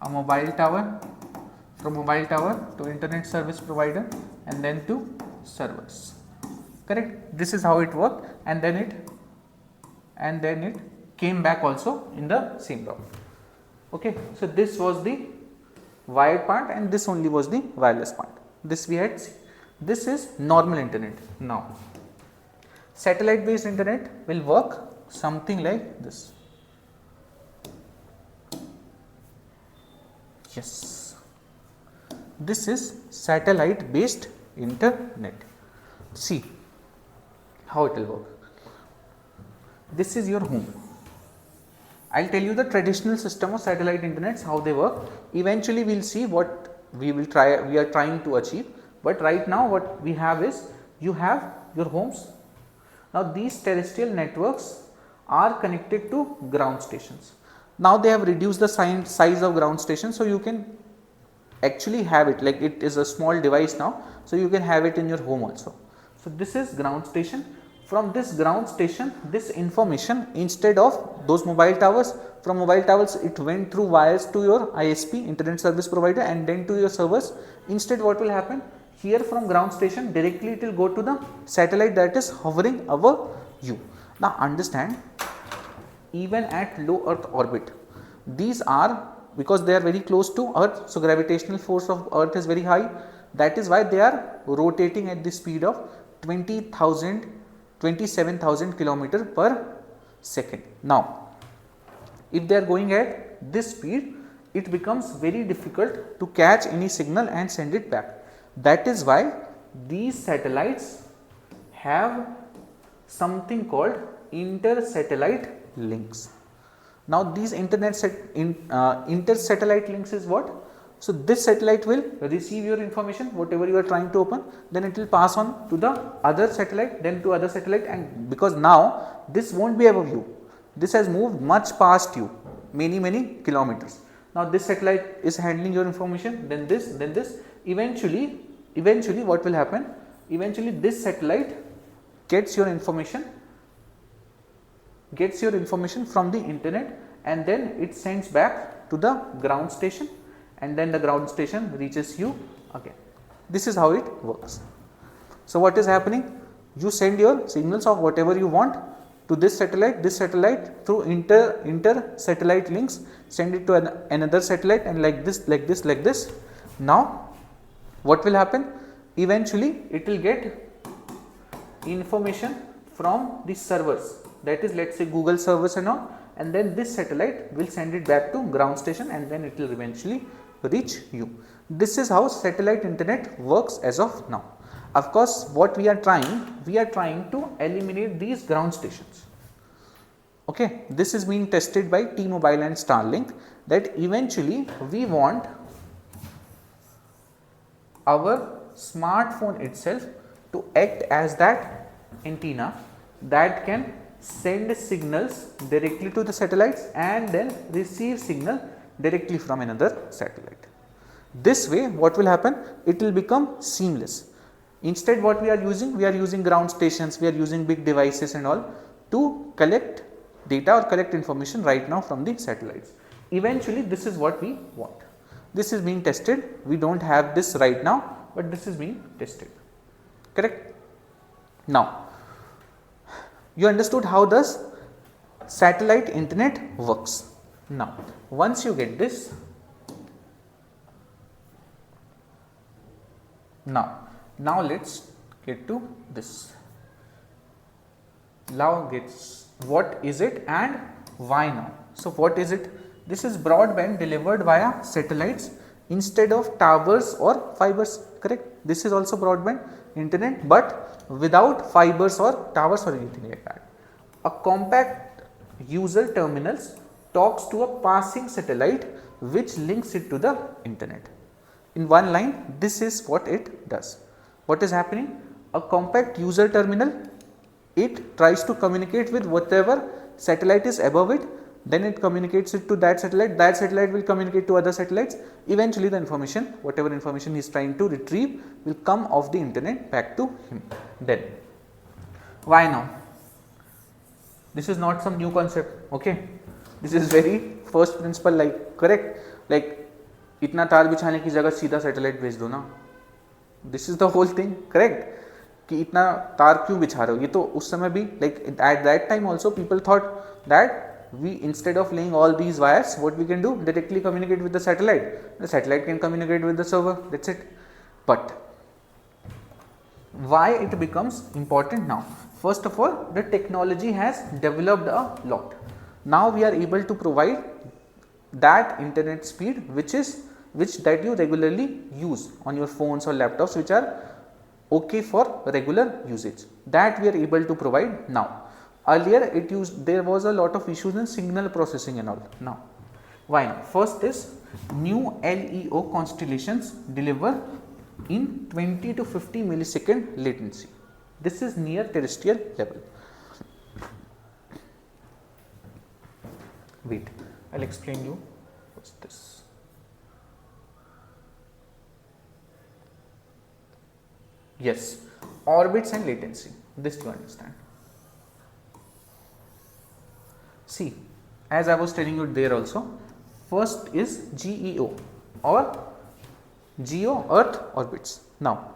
a mobile tower. From mobile tower to internet service provider and then to servers, correct? This is how it worked, and then it came back also in the same route. Okay, so this was the wired part and this only was the wireless part. This we had seen. This is normal internet. Now satellite based internet will work something like this. Yes, this is satellite based internet. See how it will work. This is your home. I will tell you the traditional system of satellite internets, how they work. Eventually we will see what we are trying to achieve, but right now what we have is, you have your homes. Now these terrestrial networks are connected to ground stations. Now they have reduced the size of ground stations, so you can actually have it, like it is a small device now, so you can have it in your home also. So this is ground station. From this ground station, this information, instead of those mobile towers, from mobile towers it went through wires to your ISP, internet service provider, and then to your servers. Instead what will happen, here from ground station directly it will go to the satellite that is hovering above you. Now understand, even at low Earth orbit, these are, because they are very close to Earth, so gravitational force of Earth is very high. That is why they are rotating at the speed of 27,000 kilometer per second. Now if they are going at this speed, it becomes very difficult to catch any signal and send it back. That is why these satellites have something called inter-satellite links. Now these inter-satellite links is what? So this satellite will receive your information, whatever you are trying to open, then it will pass on to the other satellite, then to other satellite, and because now this won't be above you, this has moved much past you, many kilometers. Now this satellite is handling your information, then this, eventually what will happen, eventually this satellite gets your information from the internet, and then it sends back to the ground station, and then the ground station reaches you again. This is how it works. So what is happening? You send your signals of whatever you want to this satellite through inter satellite links, send it to another satellite, and like this. Now what will happen? Eventually it will get information from the servers, that is, let's say Google servers and all, and then this satellite will send it back to ground station, and then it will eventually reach you. This is how satellite internet works as of now. Of course, what we are trying to eliminate these ground stations. Okay, this is being tested by T-Mobile and Starlink, that eventually we want our smartphone itself to act as that antenna that can send signals directly to the satellites and then receive signal directly from another satellite. This way what will happen? It will become seamless. Instead what we are using ground stations, we are using big devices and all to collect data or collect information right now from the satellites. Eventually this is what we want. This is being tested. We do not have this right now, but this is being tested. Correct? Now, you understood how does satellite internet works. Now, once you get this, now let's get to this. Now gets what is it and why now. So what is it? This is broadband delivered via satellites instead of towers or fibers. Correct? This is also broadband internet, but without fibers or towers or anything like that. A compact user terminals talks to a passing satellite which links it to the internet. In one line, this is what it does. What is happening? A compact user terminal, it tries to communicate with whatever satellite is above it, then it communicates it to that satellite will communicate to other satellites. Eventually the information, whatever information he is trying to retrieve, will come off the internet back to him. Then, why now? This is not some new concept, okay? This is very first principle, like, correct? Like, इतना तार बिछाने की जगह सीधा satellite भेज दो ना. This is the whole thing, correct? कि इतना तार क्यों बिछा रहे हो? ये तो उस समय भी, like at that time also people thought that we, instead of laying all these wires, what we can do, directly communicate with the satellite. The satellite can communicate with the server, that's it. But why it becomes important now? First of all, the technology has developed a lot. Now we are able to provide that internet speed which that you regularly use on your phones or laptops, which are okay for regular usage. That we are able to provide now. Earlier there was a lot of issues in signal processing and all. Now, why now? First is new LEO constellations deliver in 20 to 50 millisecond latency. This is near terrestrial level. Wait, I'll explain you what's this. Yes, orbits and latency. This you understand. See, as I was telling you there also, first is GEO or Geo Earth orbits. Now,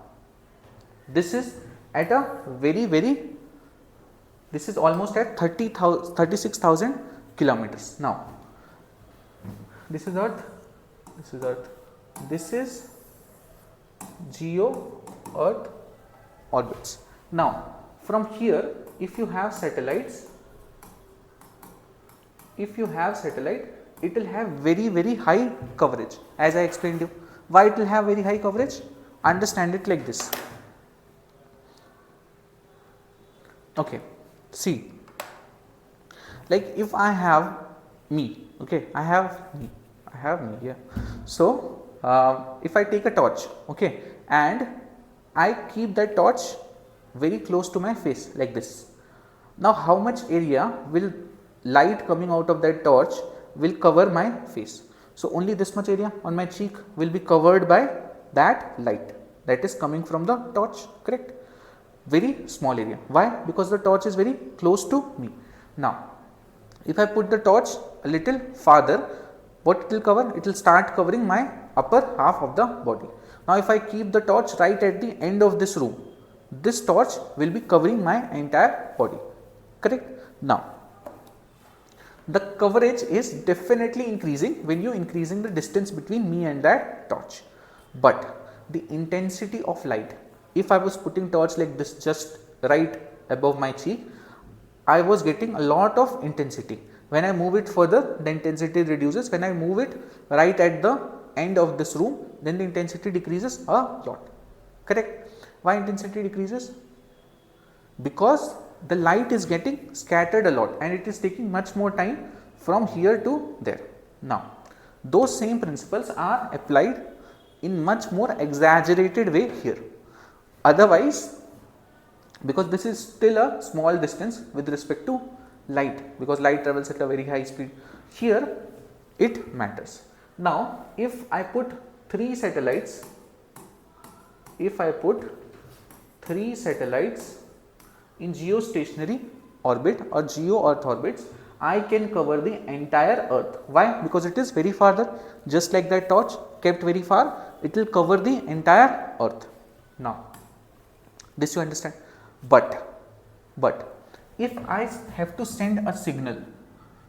this is at a this is almost at 36,000 kilometers. Now, this is Earth, this is Geo Earth orbits. Now, from here, if you have satellites, it will have very high coverage. As I explained you, why it will have very high coverage? Understand it like this. Okay, see, like if I have me, okay, I have me, yeah. So if I take a torch, okay, and I keep that torch very close to my face like this. Now, how much area will light coming out of that torch will cover my face? So only this much area on my cheek will be covered by that light that is coming from the torch, correct? Very small area. Why? Because the torch is very close to me. Now, if I put the torch a little farther, what it will cover? It will start covering my upper half of the body. Now, if I keep the torch right at the end of this room, this torch will be covering my entire body, correct? Now, the coverage is definitely increasing when you increasing the distance between me and that torch, but the intensity of light, if I was putting torch like this just right above my cheek, I was getting a lot of intensity. When I move it further, the intensity reduces. When I move it right at the end of this room, then the intensity decreases a lot, correct? Why intensity decreases? Because the light is getting scattered a lot and it is taking much more time from here to there. Now, those same principles are applied in much more exaggerated way here. Otherwise, because this is still a small distance with respect to light, because light travels at a very high speed, here it matters. Now, if I put 3 satellites, in geostationary orbit or geo-earth orbits, I can cover the entire earth. Why? Because it is very farther, just like that torch kept very far, it will cover the entire earth. Now, this you understand. But if I have to send a signal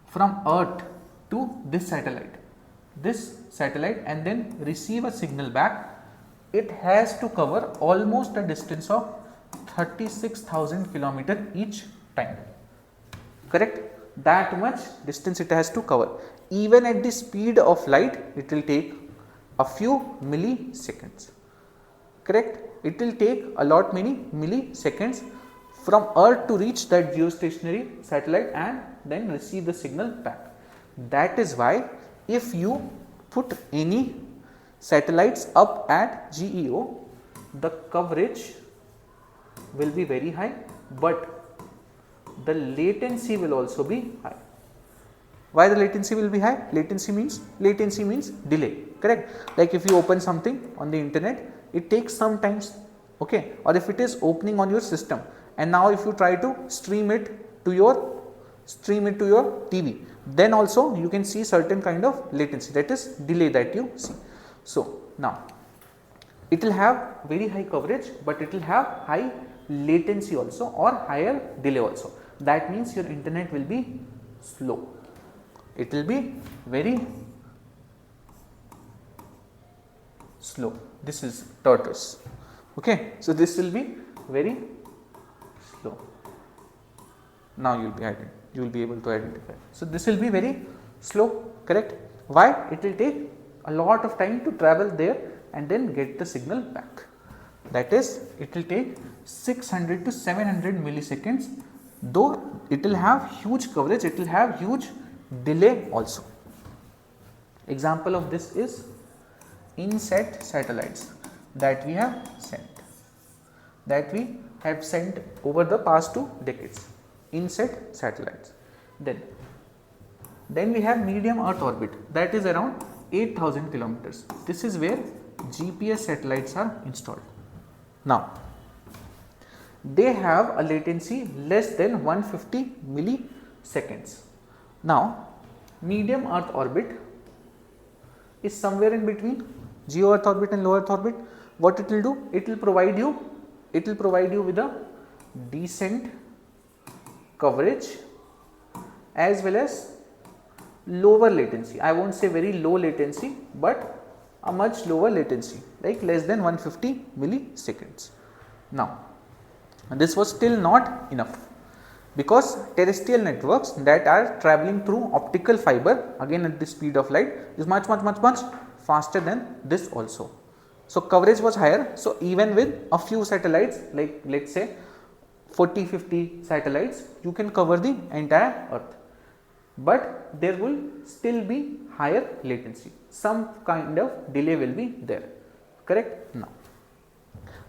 from earth to this satellite and then receive a signal back, it has to cover almost a distance of 36,000 km each time, correct? That much distance it has to cover. Even at the speed of light, it will take a few milliseconds, correct? It will take a lot many milliseconds from earth to reach that geostationary satellite and then receive the signal back. That is why if you put any satellites up at GEO, the coverage will be very high, but the latency will also be high. Why the latency will be high? Latency means delay, correct? Like if you open something on the internet, it takes some time, okay? Or if it is opening on your system, and now if you try to stream it to your TV, then also you can see certain kind of latency, that is delay that you see. So now it will have very high coverage, but it will have high latency also or higher delay also. That means your internet will be slow. It will be very slow. This is tortoise. Okay, so this will be very slow. Now you will be able to identify. So this will be very slow, correct? Why? It will take a lot of time to travel there and then get the signal back. That is, it will take 600 to 700 milliseconds. Though it will have huge coverage, it will have huge delay also. Example of this is inset satellites that we have sent over the past 2 decades. Inset satellites. Then we have medium earth orbit, that is around 8,000 kilometers. This is where GPS satellites are installed. Now, they have a latency less than 150 milliseconds. Now, medium earth orbit is somewhere in between geo earth orbit and low earth orbit. What it will do? It will provide you with a decent coverage as well as lower latency. I won't say very low latency, but a much lower latency, like less than 150 milliseconds. Now, this was still not enough, because terrestrial networks that are traveling through optical fiber, again at the speed of light, is much faster than this also. So coverage was higher. So even with a few satellites, like let's say 40-50 satellites, you can cover the entire earth, but there will still be higher latency. Some kind of delay will be there, correct?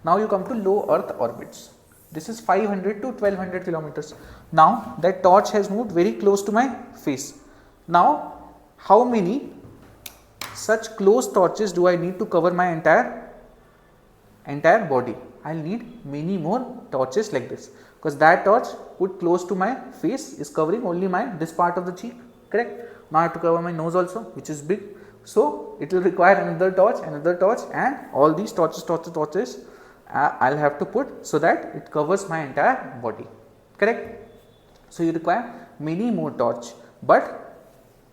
Now you come to low earth orbits. This is 500 to 1200 kilometers. Now that torch has moved very close to my face. Now how many such close torches do I need to cover my entire entire body, I will need many more torches like this, because that torch put close to my face is covering only this part of the cheek, correct. Now I have to cover my nose also, which is big, so it will require another torch, and all these torches I will have to put so that it covers my entire body, correct. So you require many more torch, but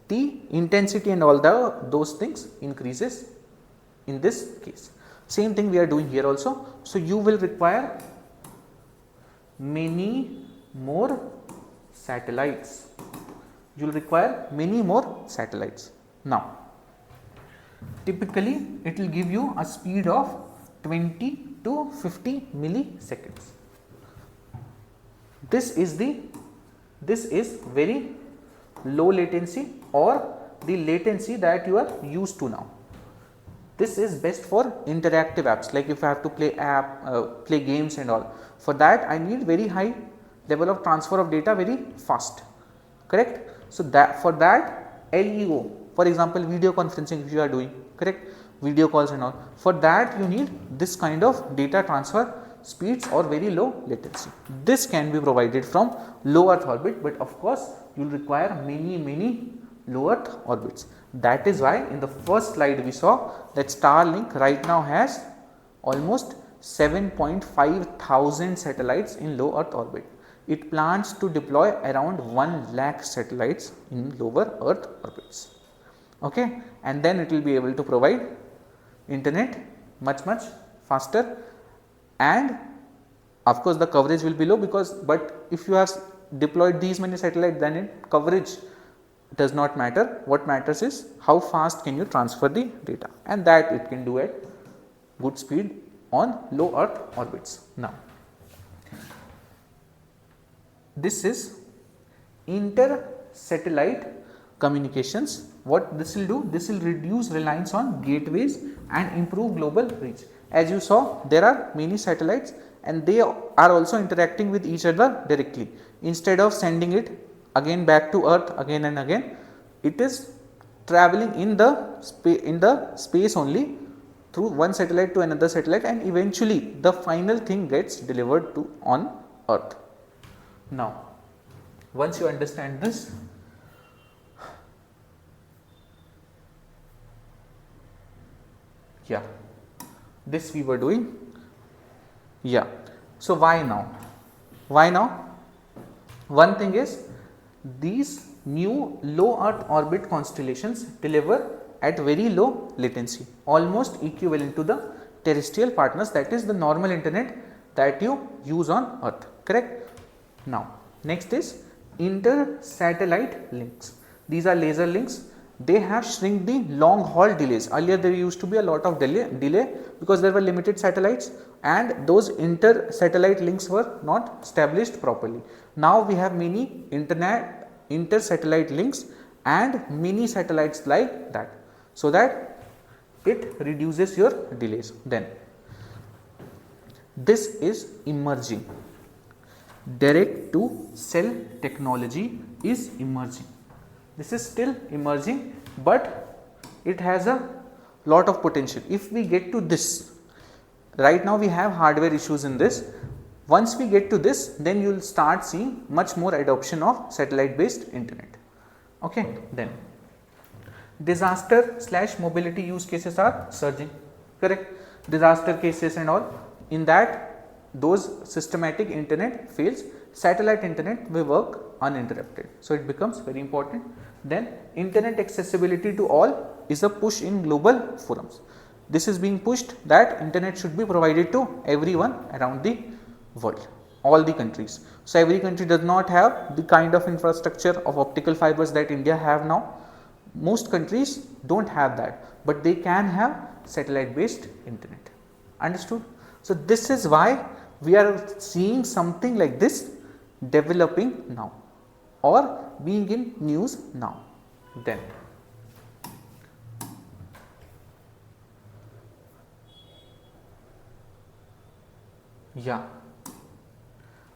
the intensity and all those things increases in this case. Same thing we are doing here also. So you will require many more satellites. You will require many more satellites. Now, typically it will give you a speed of 20 to 50 milliseconds. This is very low latency, or the latency that you are used to now. This is best for interactive apps, like if I have to play games and all. For that I need very high level of transfer of data very fast, correct. So that for that LEO, for example video conferencing if you are doing, correct, video calls and all, for that you need this kind of data transfer speeds or very low latency. This can be provided from low Earth orbit, but of course you will require many low Earth orbits. That is why in the first slide we saw that Starlink right now has almost 7.5 thousand satellites in low Earth orbit. It plans to deploy around 1 lakh satellites in lower Earth orbits, okay, and then it will be able to provide internet much faster, and of course the coverage will be low, but if you have deployed these many satellites, then coverage does not matter. What matters is how fast can you transfer the data, and that it can do at good speed on low Earth orbits. Now, this is inter-satellite communications. What this will do? This will reduce reliance on gateways and improve global reach. As you saw, there are many satellites and they are also interacting with each other directly. Instead of sending it again back to Earth again and again, it is traveling in the space only through one satellite to another satellite, and eventually the final thing gets delivered to on Earth. Now, once you understand this, this we were doing. So why now? One thing is, these new low Earth orbit constellations deliver at very low latency, almost equivalent to the terrestrial partners, that is the normal internet that you use on Earth, correct. Now, next is inter-satellite links. These are laser links. They have shrunk the long haul delays. Earlier there used to be a lot of delay because there were limited satellites and those inter-satellite links were not established properly. Now we have many inter-satellite links and many satellites like that, so that it reduces your delays. Then this is emerging. Direct to cell technology is emerging. This is still emerging, but it has a lot of potential. If we get to this, right now we have hardware issues in this. Once we get to this, then you will start seeing much more adoption of satellite based internet. Okay, then disaster/mobility use cases are surging, correct. Disaster cases and all, in that those systematic internet fails, satellite internet will work uninterrupted. So it becomes very important. Then internet accessibility to all is a push in global forums. This is being pushed that internet should be provided to everyone around the world, all the countries. So every country does not have the kind of infrastructure of optical fibers that India have now. Most countries don't have that, but they can have satellite based internet. Understood? So this is why we are seeing something like this developing now or being in news now. Then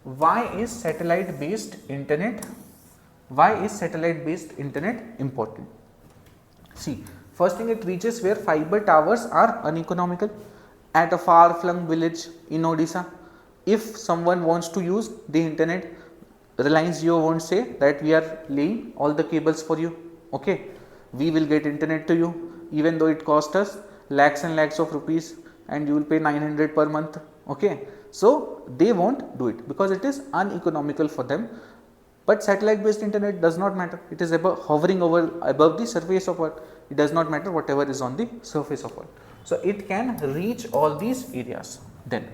why is satellite based internet important? See, first thing, it reaches where fiber towers are uneconomical. at a far flung village in Odisha. If someone wants to use the internet, Reliance Jio won't say that we are laying all the cables for you. Okay, we will get internet to you, even though it cost us lakhs and lakhs of rupees, and you will pay 900 per month. Okay, so they won't do it because it is uneconomical for them. But satellite based internet does not matter. It is hovering above the surface of Earth. It does not matter whatever is on the surface of Earth. So it can reach all these areas. Then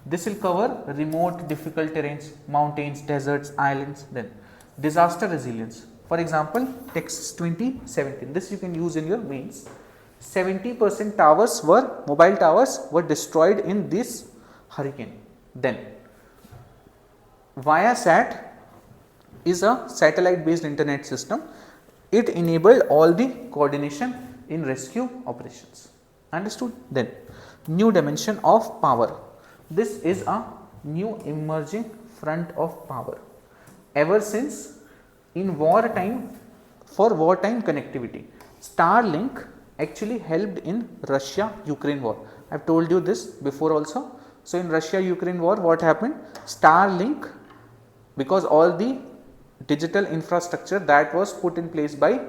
this will cover remote difficult terrains, mountains, deserts, islands. Then disaster resilience. For example, Texas 2017. This you can use in your mains. 70% mobile towers were destroyed in this hurricane. Then Viasat is a satellite based internet system. It enabled all the coordination in rescue operations. Understood? Then new dimension of power. This is a new emerging front of power. Ever since in wartime, for wartime connectivity, Starlink actually helped in Russia-Ukraine war. I have told you this before also. So in Russia-Ukraine war, what happened? Starlink, because all the digital infrastructure that was put in place by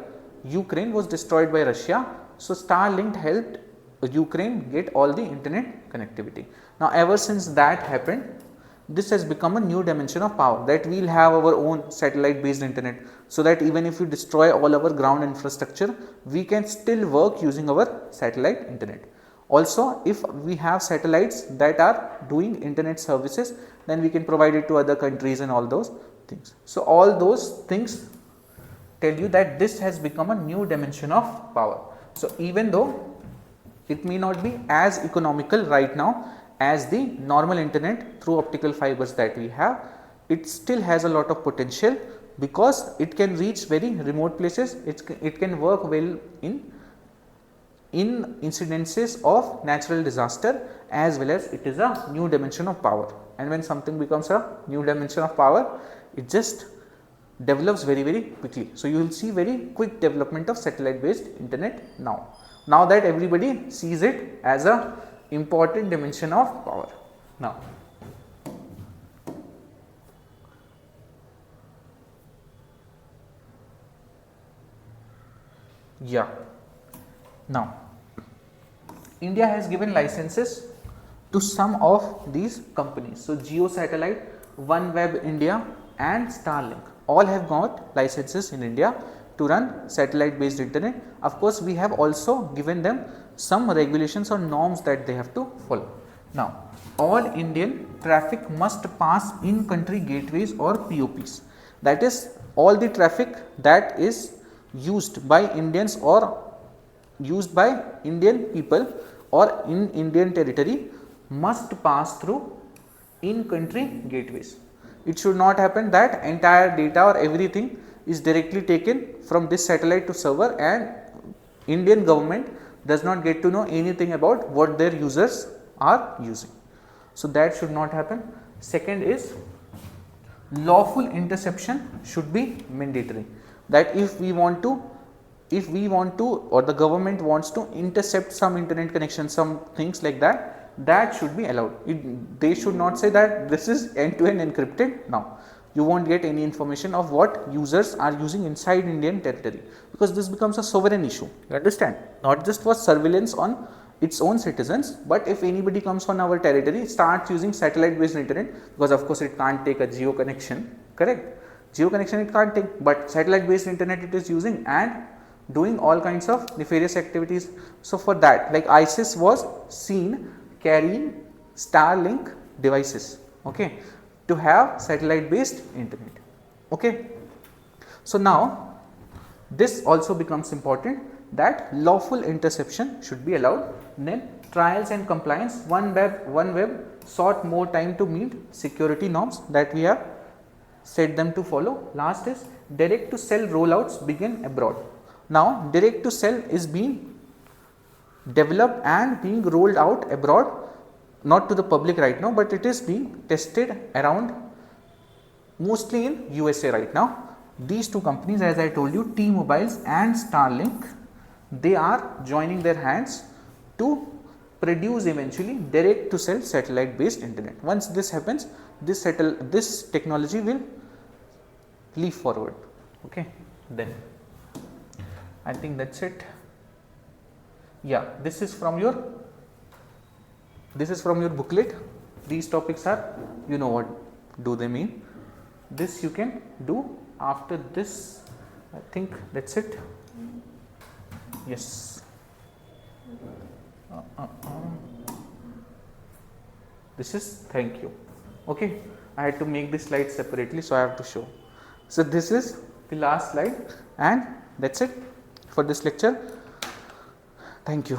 Ukraine was destroyed by Russia. So Starlink helped Ukraine get all the internet connectivity. Now ever since that happened, this has become a new dimension of power, that we will have our own satellite based internet, so that even if you destroy all our ground infrastructure, we can still work using our satellite internet. Also, if we have satellites that are doing internet services, then we can provide it to other countries and all those things. So all those things tell you that this has become a new dimension of power. So even though it may not be as economical right now as the normal internet through optical fibers that we have, it still has a lot of potential because it can reach very remote places. It can work well in incidences of natural disaster, as well as it is a new dimension of power. And when something becomes a new dimension of power, it just develops very quickly. So you will see very quick development of satellite based internet now that everybody sees it as a important dimension of power. Now India has given licenses to some of these companies. So Geo Satellite, OneWeb India and Starlink all have got licenses in India to run satellite based internet. Of course, we have also given them some regulations or norms that they have to follow. Now, all Indian traffic must pass in country gateways or POPs. That is, all the traffic that is used by Indians or used by Indian people or in Indian territory must pass through in country gateways. It should not happen that entire data or everything is directly taken from this satellite to server and Indian government does not get to know anything about what their users are using. So that should not happen. Second is lawful interception should be mandatory. That if we want to or the government wants to intercept some internet connection, some things like that, that should be allowed. They should not say that this is end to end encrypted. Now you won't get any information of what users are using inside Indian territory, because this becomes a sovereign issue. You understand? Not just for surveillance on its own citizens, but if anybody comes on our territory, starts using satellite based internet, because of course it can't take a geo connection, correct? Geo connection it can't take, but satellite based internet it is using and doing all kinds of nefarious activities. So for that, like ISIS was seen carrying Starlink devices, okay, to have satellite based internet, okay. So now this also becomes important, that lawful interception should be allowed. Then trials and compliance, OneWeb sought more time to meet security norms that we have set them to follow. Last is direct to cell rollouts begin abroad. Now direct to cell is being developed and being rolled out abroad, not to the public right now, but it is being tested around mostly in USA right now. These two companies, as I told you, T-Mobiles and Starlink, they are joining their hands to produce eventually direct to cell satellite based internet. Once this happens, this technology will leap forward. Okay, then I think that's it. Yeah, this is from your booklet. These topics are, you know what do they mean. This you can do after this. I think that's it. Yes. This is thank you. Okay, I had to make this slide separately, so I have to show. So this is the last slide, and that's it for this lecture. Thank you.